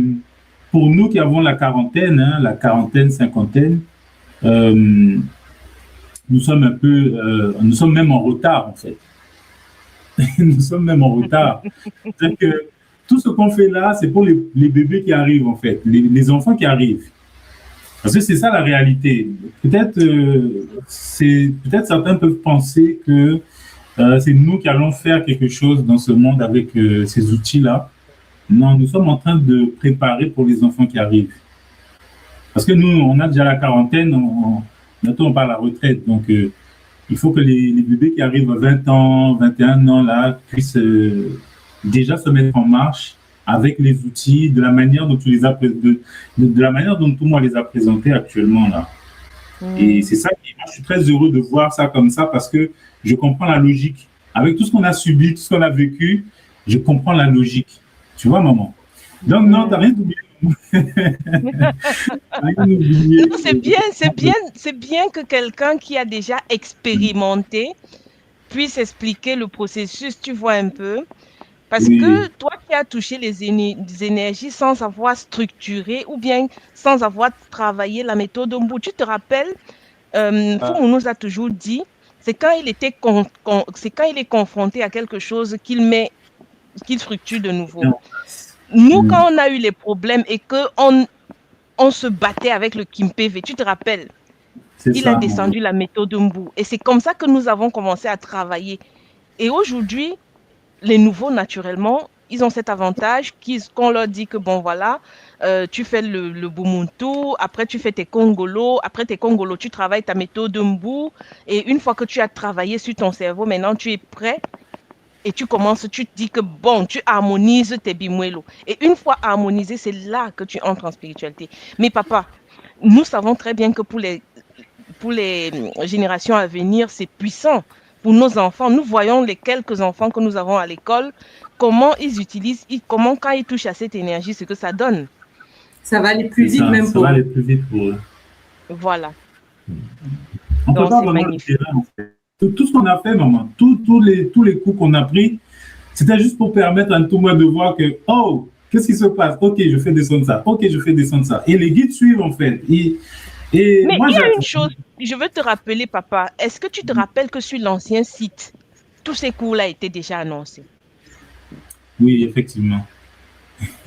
pour nous qui avons la quarantaine, hein, la quarantaine, cinquantaine, nous sommes un peu, nous sommes même en retard, en fait. Nous sommes même en retard. C'est-à-dire que tout ce qu'on fait là, c'est pour les bébés qui arrivent, en fait, les enfants qui arrivent. Parce que c'est ça la réalité. Peut-être certains peuvent penser que c'est nous qui allons faire quelque chose dans ce monde avec ces outils-là. Non, nous sommes en train de préparer pour les enfants qui arrivent. Parce que nous, on a déjà la quarantaine, bientôt on part à la retraite. Donc, il faut que les bébés qui arrivent à 20 ans, 21 ans, là, puissent déjà se mettre en marche avec les outils, de la manière dont tu les as, de la manière dont tout le monde les a présentés actuellement, là. Et c'est ça qui, moi, je suis très heureux de voir ça comme ça parce que je comprends la logique. Avec tout ce qu'on a subi, tout ce qu'on a vécu, je comprends la logique. Tu vois, maman? Donc, non, t'as rien oublié. C'est bien que quelqu'un qui a déjà expérimenté puisse expliquer le processus, tu vois un peu. Parce que toi qui as touché les énergies sans avoir structuré ou bien sans avoir travaillé la méthode Mbu, tu te rappelles, Fou nous a toujours dit, c'est quand il est confronté à quelque chose qu'il structure de nouveau. Nous, quand on a eu les problèmes et qu'on se battait avec le Kimpévé, tu te rappelles, il a descendu la méthode Mbu. Et c'est comme ça que nous avons commencé à travailler. Et aujourd'hui, les nouveaux, naturellement, ils ont cet avantage qu'on leur dit que, bon, voilà, tu fais le Bumuntu, après tu fais tes Congolo, après tes Congolo, tu travailles ta méthode Mbu. Et une fois que tu as travaillé sur ton cerveau, maintenant tu es prêt. Et tu commences, tu te dis que bon, tu harmonises tes bimouelos. Et une fois harmonisé, c'est là que tu entres en spiritualité. Mais papa, nous savons très bien que pour les générations à venir, c'est puissant. Pour nos enfants, nous voyons les quelques enfants que nous avons à l'école, comment ils utilisent, comment quand ils touchent à cette énergie, ce que ça donne. Ça va aller plus vite même pour eux. Ça va aller plus vite pour eux. Voilà. On peut pas vraiment le terrain, en fait. Tout ce qu'on a fait, maman, tous les coups qu'on a pris, c'était juste pour permettre à tout le monde de voir que, oh, qu'est-ce qui se passe? Ok, je fais descendre ça. Ok, je fais descendre ça. Et les guides suivent, en fait. Mais moi, il y a une chose, je veux te rappeler, papa. Est-ce que tu te rappelles que sur l'ancien site, tous ces cours-là étaient déjà annoncés? Oui, effectivement.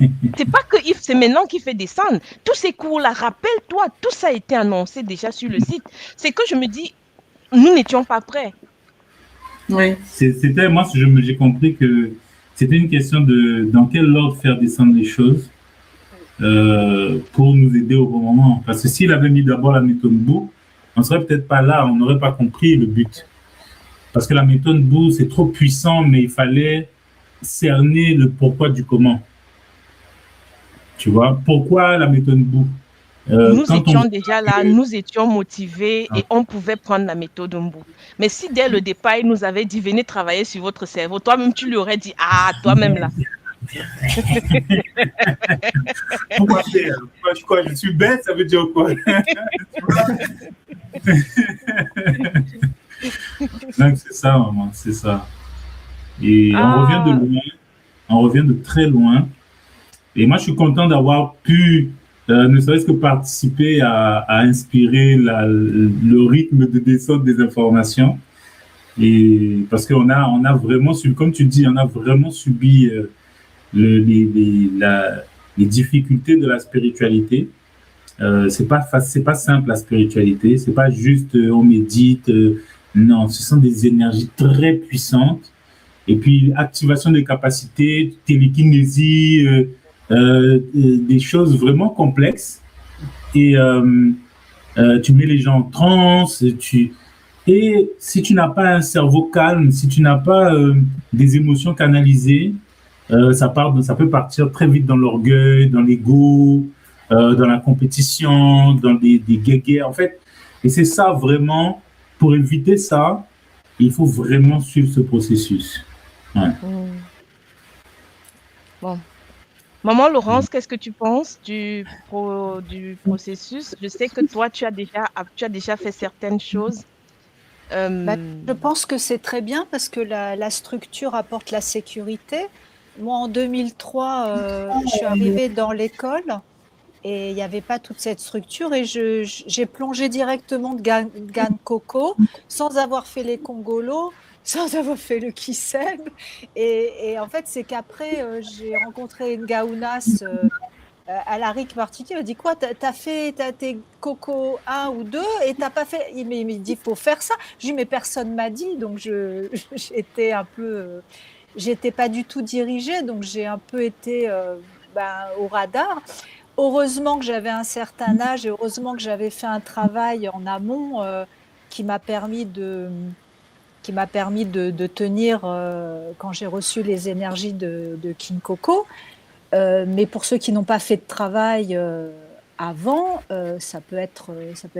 C'est pas que Yves, c'est maintenant qu'il fait descendre. Tous ces cours-là, rappelle-toi, tout ça a été annoncé déjà sur le site. C'est que je me dis, nous n'étions pas prêts. Oui. C'était, moi, j'ai compris que c'était une question de dans quel ordre faire descendre les choses pour nous aider au bon moment. Parce que s'il avait mis d'abord la méthode Mbu, on serait peut-être pas là, on n'aurait pas compris le but. Parce que la méthode Mbu, c'est trop puissant, mais il fallait cerner le pourquoi du comment. Tu vois, pourquoi la méthode Mbu? Nous étions déjà là, nous étions motivés et on pouvait prendre la méthode Mbu. Mais si dès le départ, il nous avait dit, venez travailler sur votre cerveau, toi-même, tu lui aurais dit, ah, toi-même là. Pourquoi faire? Quoi, je suis bête, ça veut dire quoi? Donc, c'est ça, maman, c'est ça. Et on revient de loin, on revient de très loin. Et moi, je suis content d'avoir pu ne serait-ce que participer à inspirer le rythme de descente des informations. Et parce qu'on a vraiment subi, comme tu dis, on a vraiment subi les difficultés de la spiritualité. C'est pas simple la spiritualité. C'est pas juste on médite. Non, ce sont des énergies très puissantes. Et puis activation des capacités, télékinésie. Des choses vraiment complexes et tu mets les gens en transe, Et si tu n'as pas un cerveau calme, si tu n'as pas des émotions canalisées, ça peut partir très vite dans l'orgueil, dans l'ego, dans la compétition, dans des guéguerres, en fait. Et c'est ça vraiment, pour éviter ça, il faut vraiment suivre ce processus. Ouais. Bon. Maman Laurence, qu'est-ce que tu penses du processus? Je sais que toi, tu as déjà fait certaines choses. Je pense que c'est très bien parce que la structure apporte la sécurité. Moi, en 2003, je suis arrivée dans l'école et il n'y avait pas toute cette structure et j'ai plongé directement de Gan Coco sans avoir fait les Congolos, sans avoir fait le Kiseb. Et en fait, c'est qu'après, j'ai rencontré Ngaunas à la RIC Martinique. Il m'a dit quoi, t'as tes Coco 1 ou 2 et t'as pas fait. Il m'a dit, il faut faire ça. Je lui ai dit, mais personne m'a dit. Donc, j'étais un peu. J'étais pas du tout dirigée, donc j'ai un peu été au radar. Heureusement que j'avais un certain âge et heureusement que j'avais fait un travail en amont qui m'a permis de tenir quand j'ai reçu les énergies de King Coco. Mais pour ceux qui n'ont pas fait de travail avant, ça peut être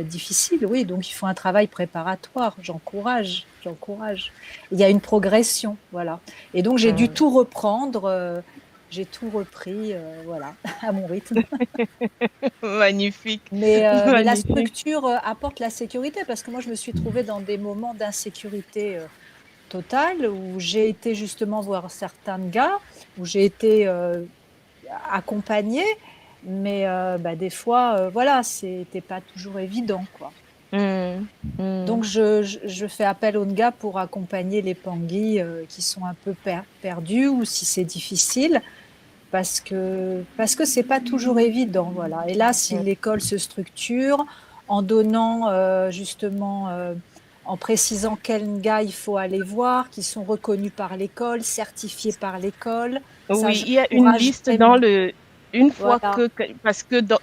difficile, oui. Donc il faut un travail préparatoire. J'encourage. Il y a une progression, voilà. Et donc j'ai dû tout reprendre. J'ai tout repris, voilà, à mon rythme. Magnifique. Mais la structure apporte la sécurité parce que moi, je me suis trouvée dans des moments d'insécurité totale où j'ai été justement voir certains gars, où j'ai été accompagnée, mais des fois, voilà, c'était pas toujours évident, quoi. Donc, je fais appel aux Nga pour accompagner les Pangui qui sont un peu perdus ou si c'est difficile. Parce que c'est pas toujours évident, voilà. Et là, si l'école se structure en donnant justement, en précisant quel Nga il faut aller voir, qui sont reconnus par l'école, certifiés par l'école. Oui, il y a une liste dans le. Une fois voilà. parce que dans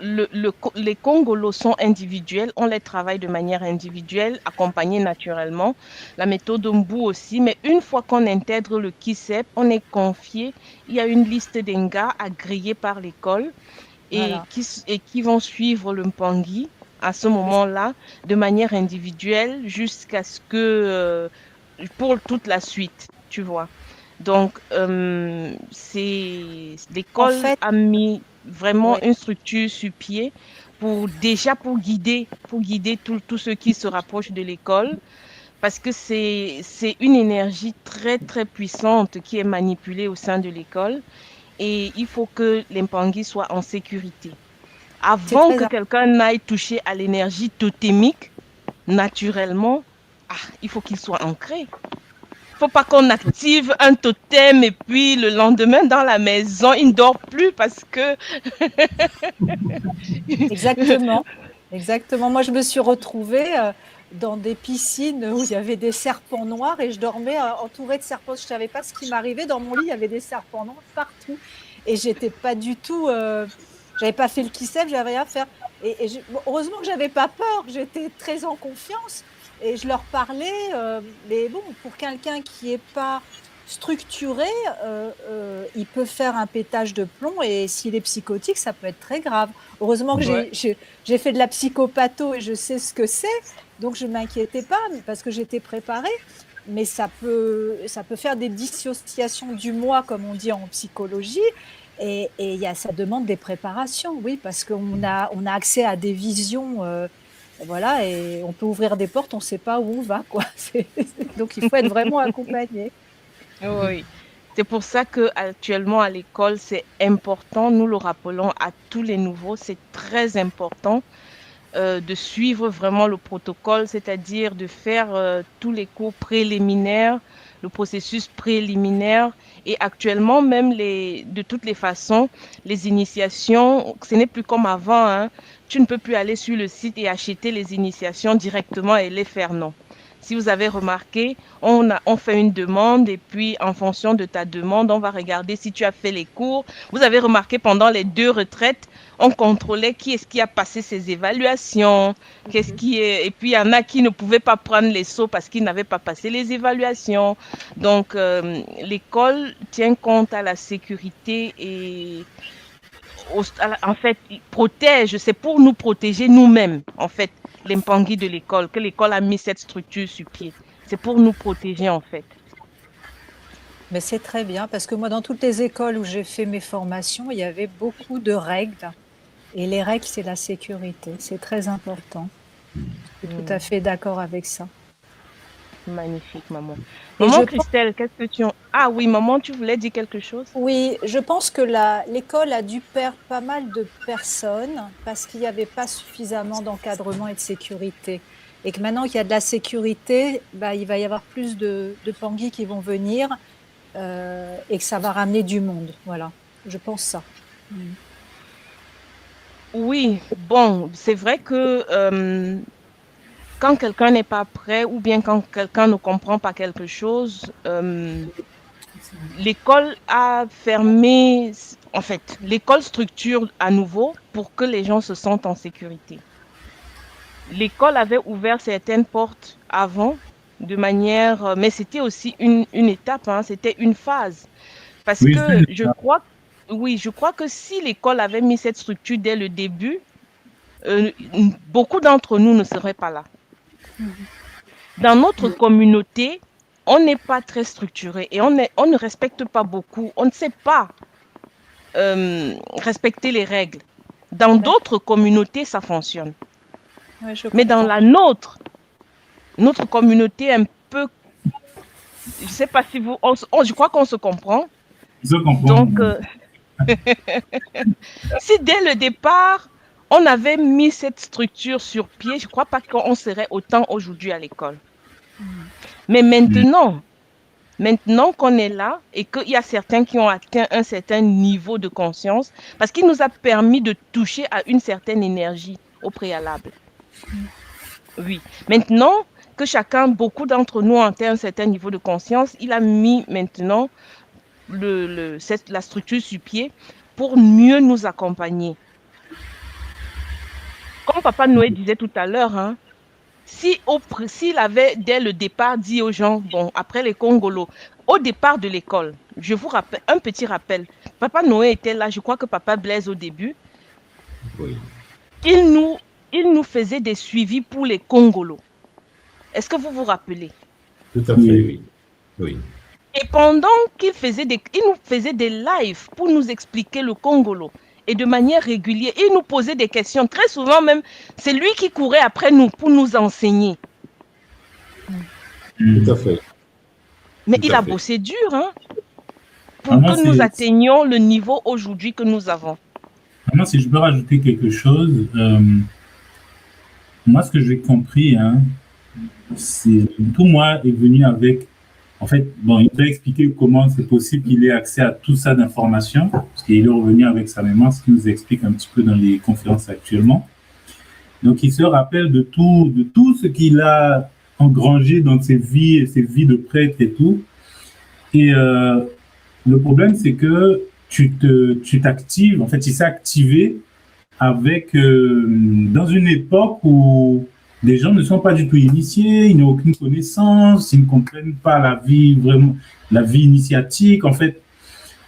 les Congolos sont individuels, on les travaille de manière individuelle, accompagnés naturellement. La méthode Mbu aussi, mais une fois qu'on intègre le KISEP, on est confié. Il y a une liste d'Enga agréés par l'école et qui vont suivre le Mpangi à ce moment-là de manière individuelle jusqu'à ce que pour toute la suite, tu vois. Donc, l'école a mis vraiment une structure sur pied pour guider tous ceux qui se rapprochent de l'école, parce que c'est une énergie très, très puissante qui est manipulée au sein de l'école et il faut que les Mpangi soient en sécurité. Avant que quelqu'un n'aille toucher à l'énergie totémique, naturellement, il faut qu'il soit ancré. Il ne faut pas qu'on active un totem et puis le lendemain dans la maison, il ne dort plus parce que... Exactement. Moi, je me suis retrouvée dans des piscines où il y avait des serpents noirs et je dormais entourée de serpents. Je ne savais pas ce qui m'arrivait. Dans mon lit, il y avait des serpents noirs partout. Et j'étais pas du tout... j'avais pas fait le Kisef, j'avais rien à faire. Heureusement que j'avais pas peur. J'étais très en confiance. Et je leur parlais, mais bon, pour quelqu'un qui n'est pas structuré, il peut faire un pétage de plomb et s'il est psychotique, ça peut être très grave. Heureusement que j'ai fait de la psychopatho et je sais ce que c'est, donc je ne m'inquiétais pas parce que j'étais préparée. Mais ça peut faire des dissociations du moi, comme on dit en psychologie. Et ça demande des préparations, oui, parce qu'on a accès à des visions... voilà, et on peut ouvrir des portes, on ne sait pas où on va, quoi. Donc, il faut être vraiment accompagné. Oui, c'est pour ça qu'actuellement à l'école, c'est important, nous le rappelons à tous les nouveaux, c'est très important de suivre vraiment le protocole, c'est-à-dire de faire tous les cours préliminaires, le processus préliminaire. Et actuellement, même de toutes les façons, les initiations, ce n'est plus comme avant, hein. Tu ne peux plus aller sur le site et acheter les initiations directement et les faire, non. Si vous avez remarqué, on fait une demande et puis en fonction de ta demande, on va regarder si tu as fait les cours. Vous avez remarqué pendant les 2 retraites, on contrôlait qui est-ce qui a passé ses évaluations, qu'est-ce qui est... Et puis, il y en a qui ne pouvaient pas prendre les sauts parce qu'ils n'avaient pas passé les évaluations. Donc, l'école tient compte à la sécurité et... En fait, protège, c'est pour nous protéger nous-mêmes, en fait, les Mpangui de l'école, que l'école a mis cette structure sur pied. C'est pour nous protéger, en fait. Mais c'est très bien, parce que moi, dans toutes les écoles où j'ai fait mes formations, il y avait beaucoup de règles. Et les règles, c'est la sécurité. C'est très important. Je suis tout à fait d'accord avec ça. Magnifique, maman. Et Maman je Christelle, qu'est-ce que tu... Ah oui, maman, tu voulais dire quelque chose? Oui, je pense que l'école a dû perdre pas mal de personnes parce qu'il n'y avait pas suffisamment d'encadrement et de sécurité. Et que maintenant qu'il y a de la sécurité, il va y avoir plus de Pangui qui vont venir et que ça va ramener du monde. Voilà, je pense ça. Oui, bon, c'est vrai que quand quelqu'un n'est pas prêt ou bien quand quelqu'un ne comprend pas quelque chose, l'école a fermé, en fait, l'école structure à nouveau pour que les gens se sentent en sécurité. L'école avait ouvert certaines portes avant, de manière, mais c'était aussi une étape, hein, c'était une phase. Parce Oui, que je crois que si l'école avait mis cette structure dès le début, beaucoup d'entre nous ne seraient pas là. Dans notre communauté, on n'est pas très structuré et on ne respecte pas beaucoup. On ne sait pas respecter les règles. Dans d'autres communautés, ça fonctionne. Ouais, Mais dans la nôtre, notre communauté un peu... Je ne sais pas si vous... je crois qu'on se comprend. Je comprends. Donc, si dès le départ, on avait mis cette structure sur pied, je ne crois pas qu'on serait autant aujourd'hui à l'école. Mais maintenant qu'on est là et qu'il y a certains qui ont atteint un certain niveau de conscience, parce qu'il nous a permis de toucher à une certaine énergie au préalable. Oui. Maintenant que beaucoup d'entre nous ont atteint un certain niveau de conscience, il a mis maintenant la structure sur pied pour mieux nous accompagner. Comme Papa Noé disait tout à l'heure, hein, s'il avait dès le départ dit aux gens, bon, après les Congolos, au départ de l'école, je vous rappelle, un petit rappel, Papa Noé était là, je crois que Papa Blaise au début, Oui. il nous faisait des suivis pour les Congolos. Est-ce que vous vous rappelez? Tout à fait, oui. Oui. Et pendant il nous faisait des lives pour nous expliquer le Congolo. Et de manière régulière, il nous posait des questions. Très souvent même, c'est lui qui courait après nous pour nous enseigner. Tout à fait. Mais Tout il à a fait. bossé dur, hein, pour que nous atteignions le niveau aujourd'hui que nous avons. Maintenant, si je peux rajouter quelque chose, moi, ce que j'ai compris, hein, c'est tout moi est venu avec... En fait, bon, il peut expliquer comment c'est possible qu'il ait accès à tout ça d'informations, parce qu'il est revenu avec sa mémoire, ce qu'il nous explique un petit peu dans les conférences actuellement. Donc, il se rappelle de tout ce qu'il a engrangé dans ses vies de prêtre et tout. Et le problème, c'est que tu t'actives, en fait, il s'est activé avec, dans une époque où les gens ne sont pas du tout initiés, ils n'ont aucune connaissance, ils ne comprennent pas la vie initiatique, en fait.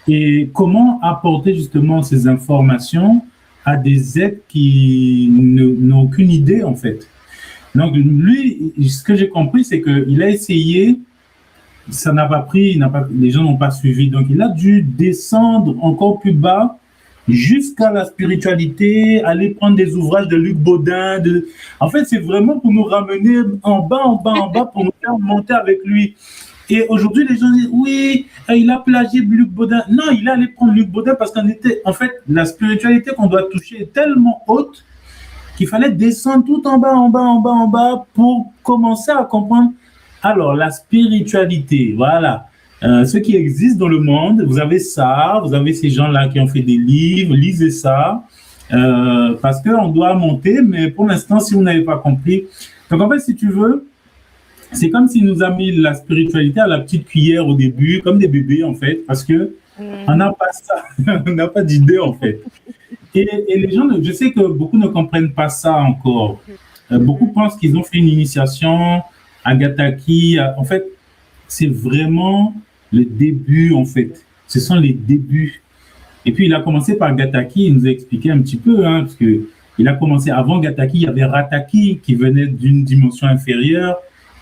Et comment apporter justement ces informations à des êtres qui n'ont aucune idée, en fait. Donc, lui, ce que j'ai compris, c'est qu'il a essayé, ça n'a pas pris, les gens n'ont pas suivi. Donc, il a dû descendre encore plus bas jusqu'à la spiritualité, aller prendre des ouvrages de Luc Baudin. En fait, c'est vraiment pour nous ramener en bas, pour nous faire monter avec lui. Et aujourd'hui, les gens disent, oui, il a plagié Luc Baudin. Non, il est allé prendre Luc Baudin parce en fait, la spiritualité qu'on doit toucher est tellement haute qu'il fallait descendre tout en bas pour commencer à comprendre. Alors, la spiritualité, voilà. Ce qui existe dans le monde, vous avez ça, vous avez ces gens-là qui ont fait des livres, lisez ça, parce qu'on doit monter, mais pour l'instant, si vous n'avez pas compris. Donc, en fait, si tu veux, c'est comme s'il nous a mis la spiritualité à la petite cuillère au début, comme des bébés en fait, parce que on n'a pas ça, on n'a pas d'idée en fait. Et les gens, je sais que beaucoup ne comprennent pas ça encore. Beaucoup pensent qu'ils ont fait une initiation à Gataki. En fait, c'est vraiment le début en fait. Ce sont les débuts. Et puis il a commencé par Gataki, il nous a expliqué un petit peu, parce que il a commencé avant Gataki, il y avait Rataki qui venait d'une dimension inférieure.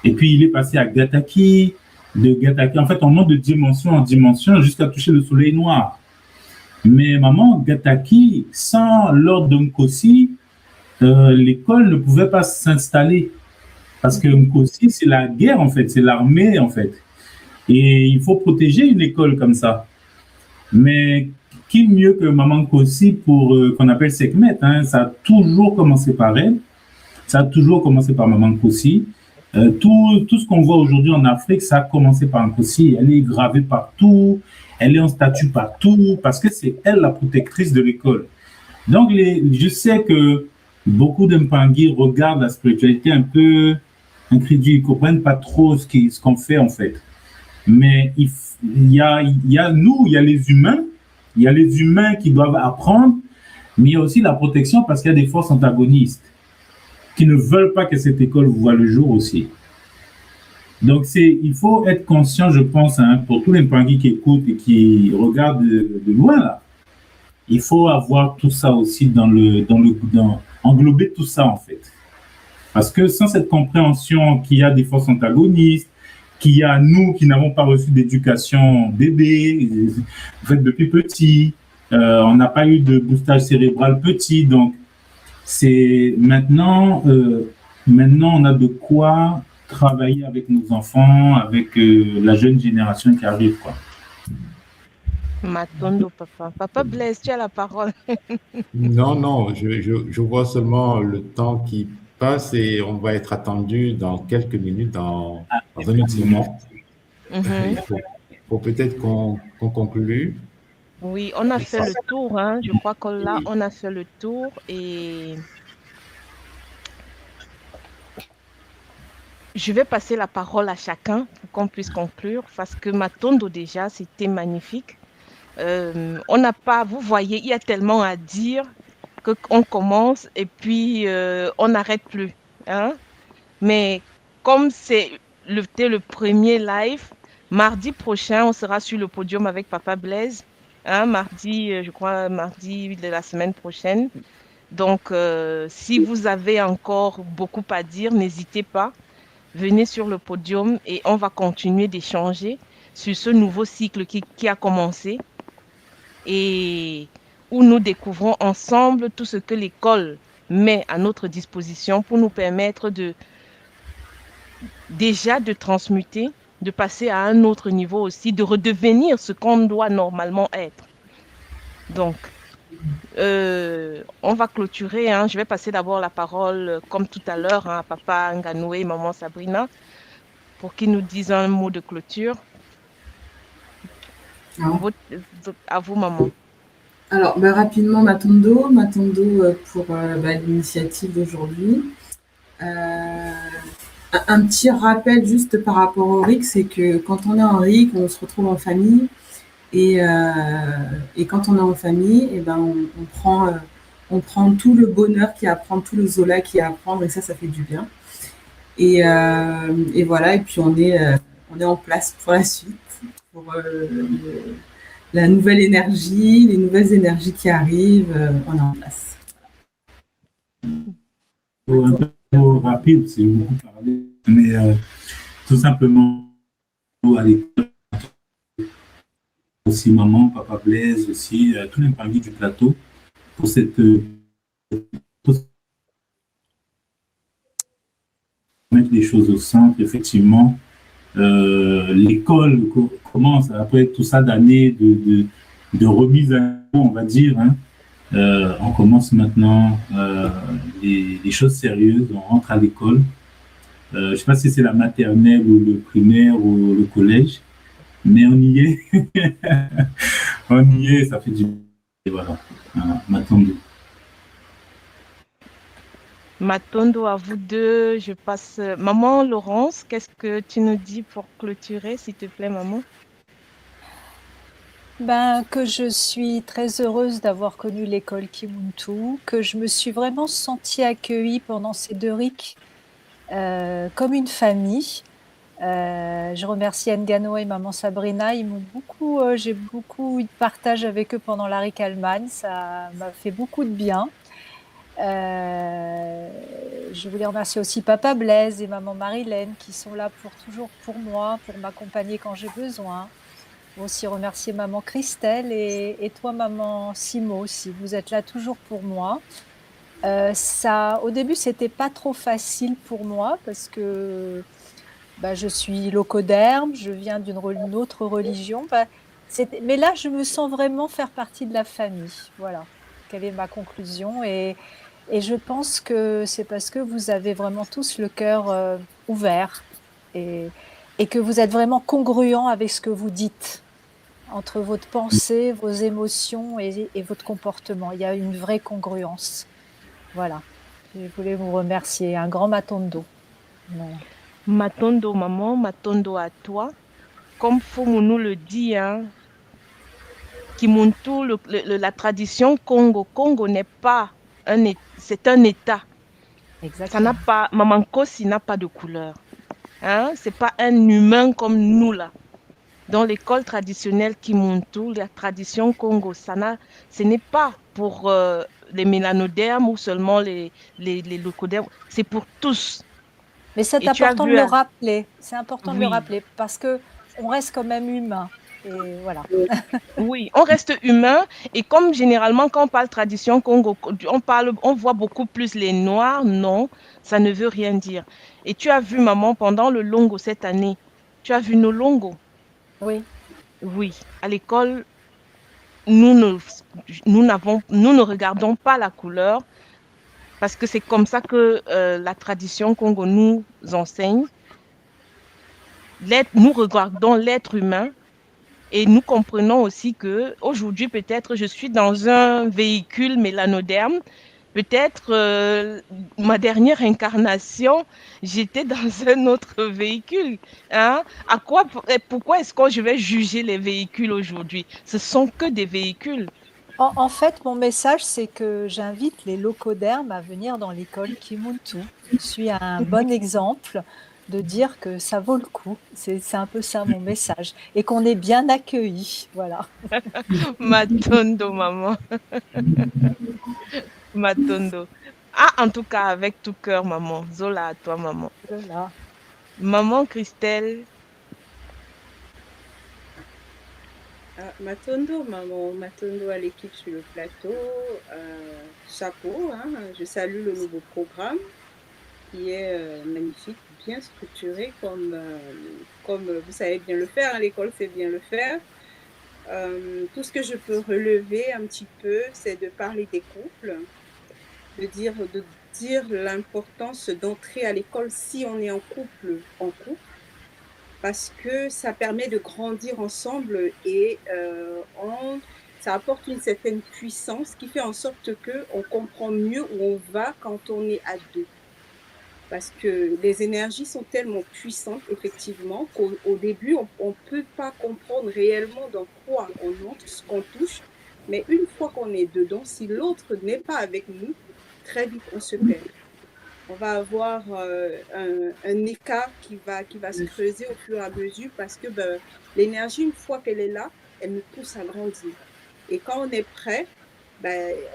Et puis, il est passé à Gataki, de Gataki. En fait, on monte de dimension en dimension jusqu'à toucher le soleil noir. Mais maman, Gataki, sans l'ordre de Nkosi, l'école ne pouvait pas s'installer. Parce que Nkosi, c'est la guerre, en fait. C'est l'armée, en fait. Et il faut protéger une école comme ça. Mais qui mieux que maman Nkosi pour qu'on appelle Sekhmet, ça a toujours commencé par elle. Ça a toujours commencé par maman Nkosi. Tout ce qu'on voit aujourd'hui en Afrique, ça a commencé par Nkosi. Elle est gravée partout, elle est en statue partout, parce que c'est elle la protectrice de l'école. Donc, je sais que beaucoup de Mpangui regardent la spiritualité un peu incrédule, ils ne comprennent pas trop ce qu'on fait en fait. Mais il y a nous, il y a les humains qui doivent apprendre, mais il y a aussi la protection parce qu'il y a des forces antagonistes qui ne veulent pas que cette école voie le jour aussi. Donc, il faut être conscient, je pense, pour tous les Mpangui qui écoutent et qui regardent de loin, là, il faut avoir tout ça aussi englober tout ça, en fait. Parce que sans cette compréhension qu'il y a des forces antagonistes, qu'il y a nous qui n'avons pas reçu d'éducation bébé, en fait, depuis petit, on n'a pas eu de boostage cérébral petit, donc c'est maintenant on a de quoi travailler avec nos enfants, avec la jeune génération qui arrive, quoi. Matondo, papa. Papa Blaise, tu as la parole. Non, je vois seulement le temps qui passe et on va être attendu dans quelques minutes, dans un autre moment. Il faut peut-être qu'on conclue. Oui, on a fait le tour. Je crois que là, on a fait le tour et je vais passer la parole à chacun pour qu'on puisse conclure parce que Matondo déjà, c'était magnifique. On n'a pas, vous voyez, il y a tellement à dire qu'on commence et puis on n'arrête plus. Mais comme c'était le premier live, mardi prochain, on sera sur le podium avec Papa Blaise. Mardi de la semaine prochaine. Donc, si vous avez encore beaucoup à dire, n'hésitez pas. Venez sur le podium et on va continuer d'échanger sur ce nouveau cycle qui a commencé et où nous découvrons ensemble tout ce que l'école met à notre disposition pour nous permettre déjà de transmuter, de passer à un autre niveau aussi, de redevenir ce qu'on doit normalement être. Donc, on va clôturer. Je vais passer d'abord la parole, comme tout à l'heure, à Papa Nganoué et Maman Sabrina, pour qu'ils nous disent un mot de clôture. À vous, Maman. Alors, rapidement, Matondo pour l'initiative d'aujourd'hui. Un petit rappel juste par rapport au RIC, c'est que quand on est en RIC, on se retrouve en famille. Et quand on est en famille, on prend tout le bonheur qu'il y a à prendre, tout le zola qu'il y a à prendre, et ça fait du bien. Et voilà, et puis on est en place pour la suite, pour la nouvelle énergie, les nouvelles énergies qui arrivent, on est en place. Un peu rapide, c'est beaucoup parlé, mais tout simplement, à l'école, aussi maman, papa Blaise, aussi tous les Mpangui du plateau pour mettre les choses au centre. Effectivement, l'école commence après tout ça d'années de remise à niveau, on va dire. On commence maintenant les choses sérieuses. On rentre à l'école. Je ne sais pas si c'est la maternelle ou le primaire ou le collège. Mais on y est. On y est, ça fait du bien. Et voilà. M'attendez. Matondo, à vous deux, je passe. Maman Laurence, qu'est-ce que tu nous dis pour clôturer, s'il te plaît, maman? Que je suis très heureuse d'avoir connu l'école Kimuntu, que je me suis vraiment sentie accueillie pendant ces 2 RIC comme une famille. Je remercie Ngano et maman Sabrina. Ils m'ont beaucoup, j'ai beaucoup eu de partage avec eux pendant la RIC Allemagne. Ça m'a fait beaucoup de bien. Je voulais remercier aussi papa Blaise et maman Marilène qui sont là toujours pour moi, pour m'accompagner quand j'ai besoin. Aussi remercier maman Christelle et toi maman Simo aussi. Vous êtes là toujours pour moi. Au début, c'était pas trop facile pour moi parce que je suis locoderme, je viens d'une autre religion. Mais là, je me sens vraiment faire partie de la famille. Voilà, quelle est ma conclusion. Et je pense que c'est parce que vous avez vraiment tous le cœur ouvert et que vous êtes vraiment congruents avec ce que vous dites, entre votre pensée, vos émotions et votre comportement. Il y a une vraie congruence. Voilà, je voulais vous remercier. Un grand matondo. Voilà. Matondo, maman, matondo à toi. Comme Fumu nous le dit, hein, Kimuntu, la tradition Congo n'est pas c'est un État. Exactement. Ça n'a pas, Maman Kosi n'a pas de couleur. Hein? C'est pas un humain comme nous là. Dans l'école traditionnelle Kimuntu, la tradition Congo, ce n'est pas pour les mélanodermes ou seulement les leucodermes, c'est pour tous. Mais c'est Et tu as important de vu le un- rappeler. C'est important de le Oui. rappeler parce que on reste quand même humain. Et voilà. Oui, on reste humain et comme généralement quand on parle tradition Congo, on voit beaucoup plus les noirs, non, ça ne veut rien dire. Et tu as vu maman pendant le longo cette année, tu as vu nos longos. Oui. Oui, à l'école, nous ne regardons pas la couleur parce que c'est comme ça que la tradition Congo nous enseigne. Nous regardons l'être humain. Et nous comprenons aussi que aujourd'hui, peut-être, je suis dans un véhicule mélanoderme. Peut-être ma dernière incarnation, j'étais dans un autre véhicule. Hein? Pourquoi est-ce que je vais juger les véhicules aujourd'hui? Ce sont que des véhicules. En fait, mon message, c'est que j'invite les locodermes à venir dans l'école Kimuntu. Je suis un bon exemple de dire que ça vaut le coup. C'est un peu ça mon message. Et qu'on est bien accueillis. Voilà. Matondo, maman. Matondo. Ah, en tout cas, avec tout cœur, maman. Zola à toi, maman. Voilà. Maman Christelle. Matondo, maman, Matondo à l'équipe sur le plateau. Chapeau, hein, je salue le nouveau programme qui est magnifique, bien structuré comme vous savez bien le faire, hein, l'école sait bien le faire. Tout ce que je peux relever un petit peu, c'est de parler des couples, de dire l'importance d'entrer à l'école si on est en couple, parce que ça permet de grandir ensemble et ça apporte une certaine puissance qui fait en sorte qu'on comprend mieux où on va quand on est à deux. Parce que les énergies sont tellement puissantes, effectivement, qu'au début, on ne peut pas comprendre réellement dans quoi on entre, ce qu'on touche. Mais une fois qu'on est dedans, si l'autre n'est pas avec nous, très vite, on se perd. On va avoir un écart qui va se creuser au fur et à mesure parce que l'énergie, une fois qu'elle est là, elle nous pousse à grandir. Et quand on est prêt,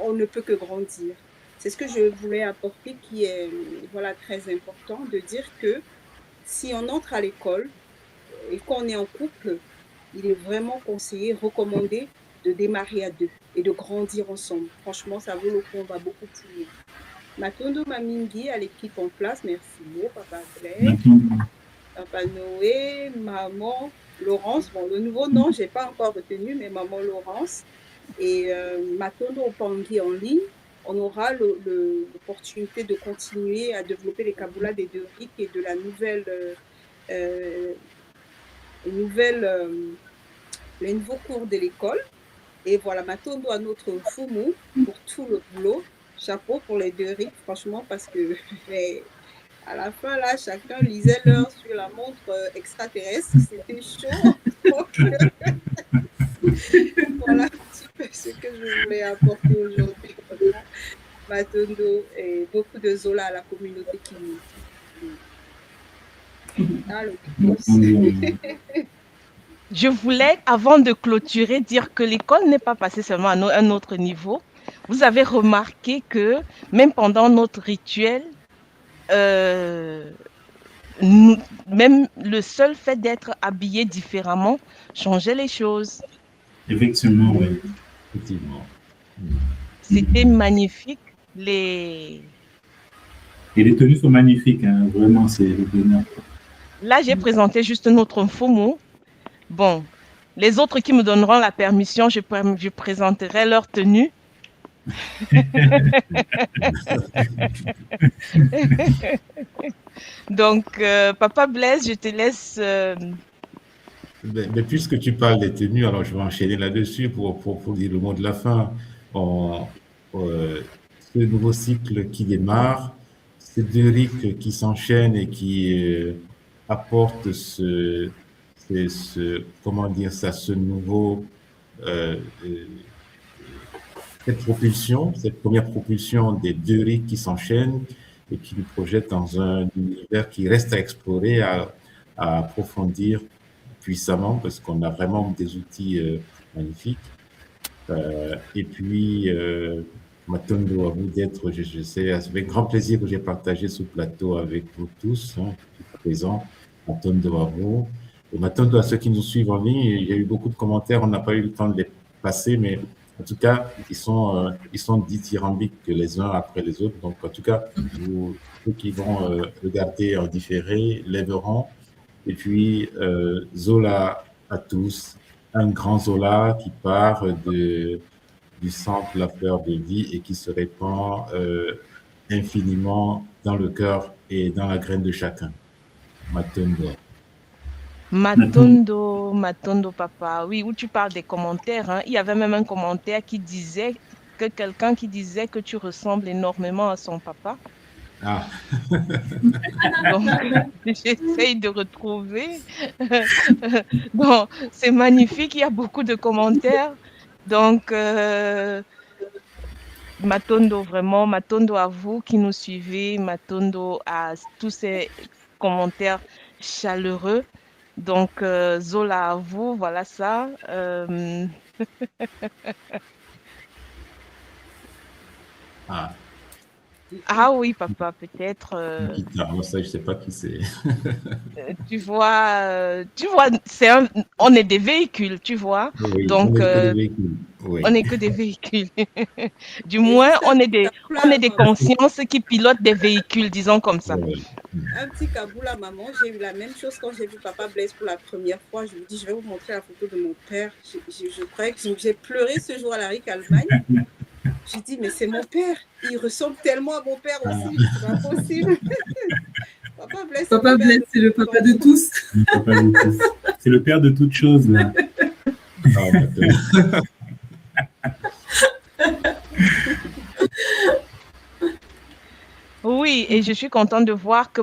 on ne peut que grandir. C'est ce que je voulais apporter qui est très important, de dire que si on entre à l'école et qu'on est en couple, il est vraiment conseillé, recommandé de démarrer à deux et de grandir ensemble. Franchement, ça vaut le coup, on va beaucoup plus loin. Matondo Mamingi à l'équipe en place, merci beaucoup, Papa Claire, Papa Noé, Maman Laurence, bon le nouveau nom, je n'ai pas encore retenu, mais Maman Laurence et Matondo Opangi en ligne. On aura l'opportunité de continuer à développer les Kabbalah des deux rites et de la les nouveaux cours de l'école. Et voilà, Matondo à notre Fumu pour tout le boulot. chapeau pour les deux rites, franchement, parce que à la fin, là, chacun lisait l'heure sur la montre extraterrestre. C'était chaud. Voilà un petit peu ce que je voulais apporter aujourd'hui. Matondo et beaucoup de Zola à la communauté qui Je voulais, avant de clôturer, dire que l'école n'est pas passée seulement à un autre niveau. Vous avez remarqué que même pendant notre rituel, même le seul fait d'être habillé différemment changeait les choses. Effectivement, oui. Effectivement. C'était magnifique. Et les tenues sont magnifiques, hein. Vraiment, c'est le bonheur. Là, j'ai présenté juste notre FOMO. Bon, les autres qui me donneront la permission, je présenterai leur tenue. Donc, Papa Blaise, je te laisse. Mais puisque tu parles des tenues, alors je vais enchaîner là-dessus pour dire le mot de la fin. Ce nouveau cycle qui démarre, ces deux rites qui s'enchaînent et qui apportent comment dire ça, ce nouveau, cette première propulsion des deux rites qui s'enchaînent et qui nous projettent dans un univers qui reste à explorer, à approfondir puissamment, parce qu'on a vraiment des outils magnifiques. Et puis, Matondo, à vous d'être, je sais, avec grand plaisir que j'ai partagé ce plateau avec vous tous, hein, présents. Matondo à vous. Et Matondo à ceux qui nous suivent en ligne. Il y a eu beaucoup de commentaires, on n'a pas eu le temps de les passer, mais en tout cas, ils sont dithyrambiques les uns après les autres. Donc, en tout cas, ceux qui vont regarder en différé lèveront. Et puis, Zola à tous, un grand Zola qui part du centre de la fleur de vie et qui se répand infiniment dans le cœur et dans la graine de chacun. Matondo. Matondo, papa. Oui, où tu parles des commentaires. Hein. Il y avait même un commentaire qui disait que quelqu'un qui disait que tu ressembles énormément à son papa. Ah. Donc, j'essaye de retrouver. Bon, c'est magnifique, il y a beaucoup de commentaires. Donc, Matondo, vraiment, Matondo à vous qui nous suivez, Matondo à tous ces commentaires chaleureux. Donc, Zola à vous, voilà ça. Ah oui, papa, peut-être. Ça, je ne sais pas qui c'est. Tu vois, on est des véhicules, tu vois. Oui, donc, on est que des véhicules. Oui. On n'est que des véhicules. Du moins, on est des consciences qui pilotent des véhicules, disons comme ça. Oui. Un petit kaboula, maman, j'ai eu la même chose quand j'ai vu Papa Blaise pour la première fois. Je me dis, je vais vous montrer la photo de mon père. Je croyais que j'ai pleuré ce jour à la RIC Allemagne. J'ai dit, mais c'est mon père. Il ressemble tellement à mon père aussi. C'est pas possible. Papa Blaise, c'est le papa de tous. C'est le père de toutes choses, là. Oui, et je suis contente de voir que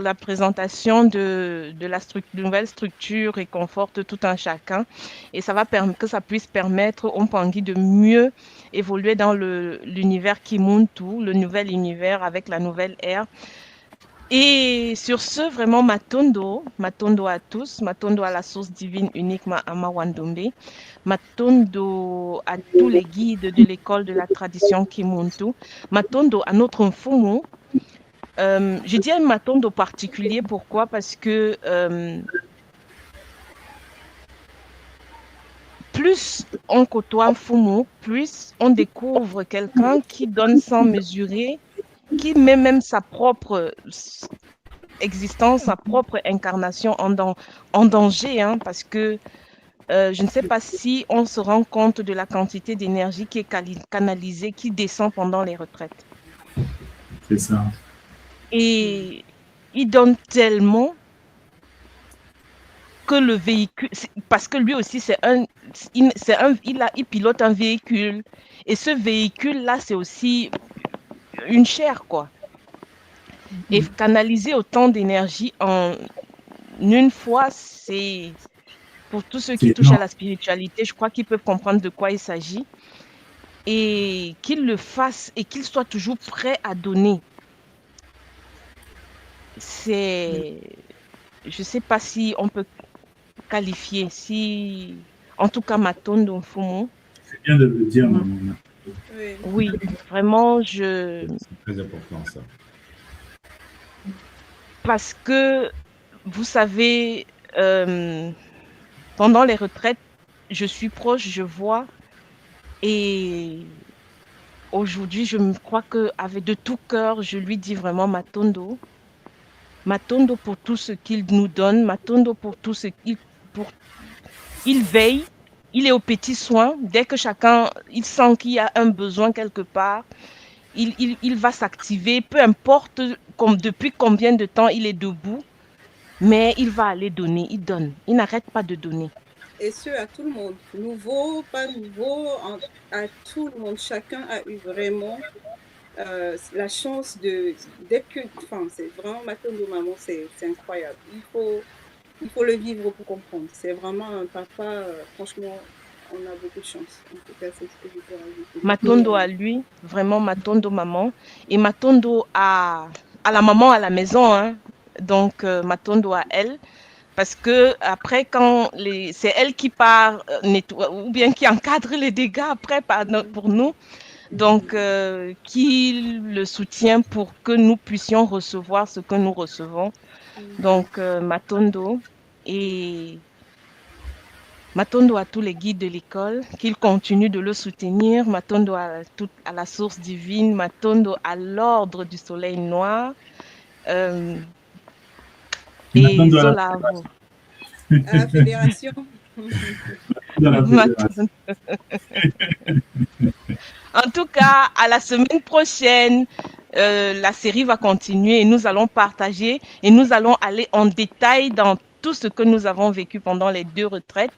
la présentation de la nouvelle structure réconforte tout un chacun et ça va que ça puisse permettre au Mpangui de mieux évoluer dans l'univers Kimuntu, le nouvel univers avec la nouvelle ère. Et sur ce, vraiment, Matondo à tous, Matondo à la source divine unique Mahama Wandombe, Matondo à tous les guides de l'école de la tradition Kimuntu, Matondo à notre Mfumu. Je dis un Matondo particulier, pourquoi? Parce que plus on côtoie Mfumu, plus on découvre quelqu'un qui donne sans mesurer, qui met même sa propre existence, sa propre incarnation en danger, hein, parce que je ne sais pas si on se rend compte de la quantité d'énergie qui est canalisée, qui descend pendant les retraites. C'est ça. Et il donne tellement que le véhicule, parce que lui aussi, il pilote un véhicule. Et ce véhicule-là, c'est aussi une chair, quoi. Et canaliser autant d'énergie en une fois, c'est pour tous ceux qui touchent à la spiritualité, je crois qu'ils peuvent comprendre de quoi il s'agit et qu'ils le fassent et qu'ils soient toujours prêts à donner. C'est, je sais pas si on peut qualifier, si, en tout cas, Matondo Mfumu. C'est bien de le dire, maman. Oui, vraiment, C'est très important, ça. Parce que, vous savez, pendant les retraites, je suis proche, je vois, et aujourd'hui, je me crois qu'avec de tout cœur, je lui dis vraiment Matondo. Matondo pour tout ce qu'il nous donne, Matondo pour tout ce il veille, il est aux petits soins. Dès que chacun, il sent qu'il y a un besoin quelque part, il va s'activer, peu importe depuis combien de temps il est debout, mais il va aller donner, il donne, il n'arrête pas de donner. Et ce, à tout le monde, nouveau, pas nouveau, à tout le monde. Chacun a eu vraiment la chance dès que, enfin, c'est vraiment Matondo Maman, c'est incroyable. Il faut le vivre pour comprendre. C'est vraiment un papa, franchement, on a beaucoup de chance. En tout cas, c'est ce que je peux rajouter. Matondo à lui, vraiment Matondo Maman, et Matondo à la maman à la maison, hein. Donc Matondo à elle. Parce que après, quand c'est elle qui part nettoyer ou bien qui encadre les dégâts après pour nous, donc qui le soutient pour que nous puissions recevoir ce que nous recevons. Donc Matondo et Matondo à tous les guides de l'école, qu'ils continuent de le soutenir. Matondo à la source divine, Matondo à l'ordre du soleil noir. Et Zola. À la fédération. En tout cas, à la semaine prochaine, la série va continuer et nous allons partager et nous allons aller en détail dans tout ce que nous avons vécu pendant les 2 retraites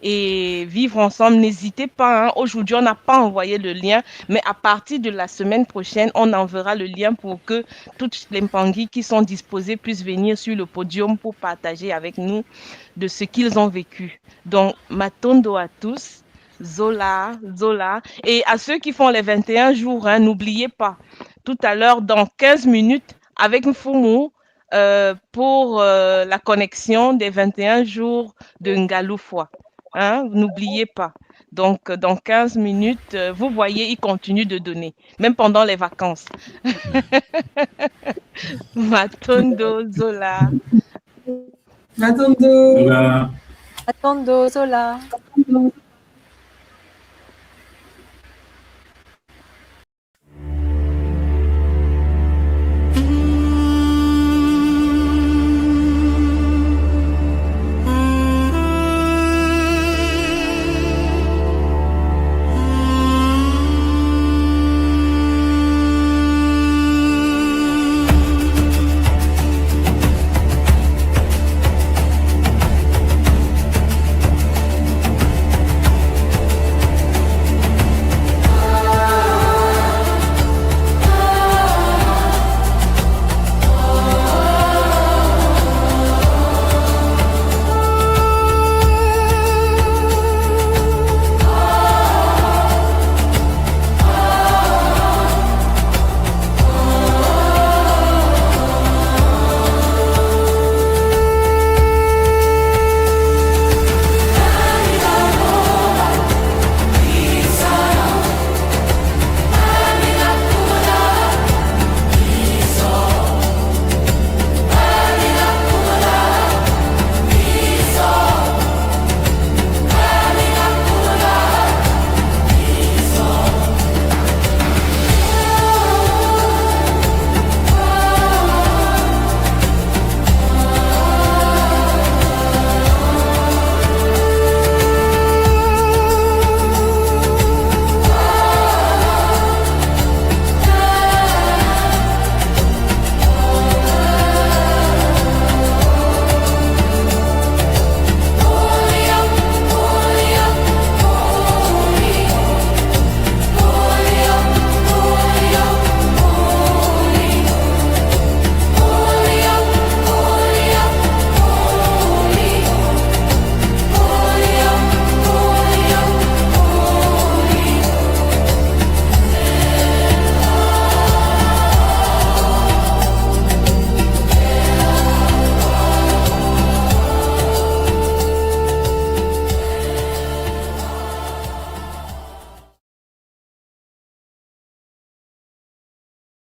et vivre ensemble. N'hésitez pas, hein. Aujourd'hui, on n'a pas envoyé le lien, mais à partir de la semaine prochaine, on enverra le lien pour que toutes les Mpangui qui sont disposés puissent venir sur le podium pour partager avec nous de ce qu'ils ont vécu. Donc, Matondo à tous. Zola. Et à ceux qui font les 21 jours, hein, n'oubliez pas, tout à l'heure, dans 15 minutes, avec Mfumu, pour la connexion des 21 jours de Ngaloufwa. Hein, n'oubliez pas. Donc, dans 15 minutes, vous voyez, il continue de donner, même pendant les vacances. Matondo, Zola. Matondo. Matondo, Zola.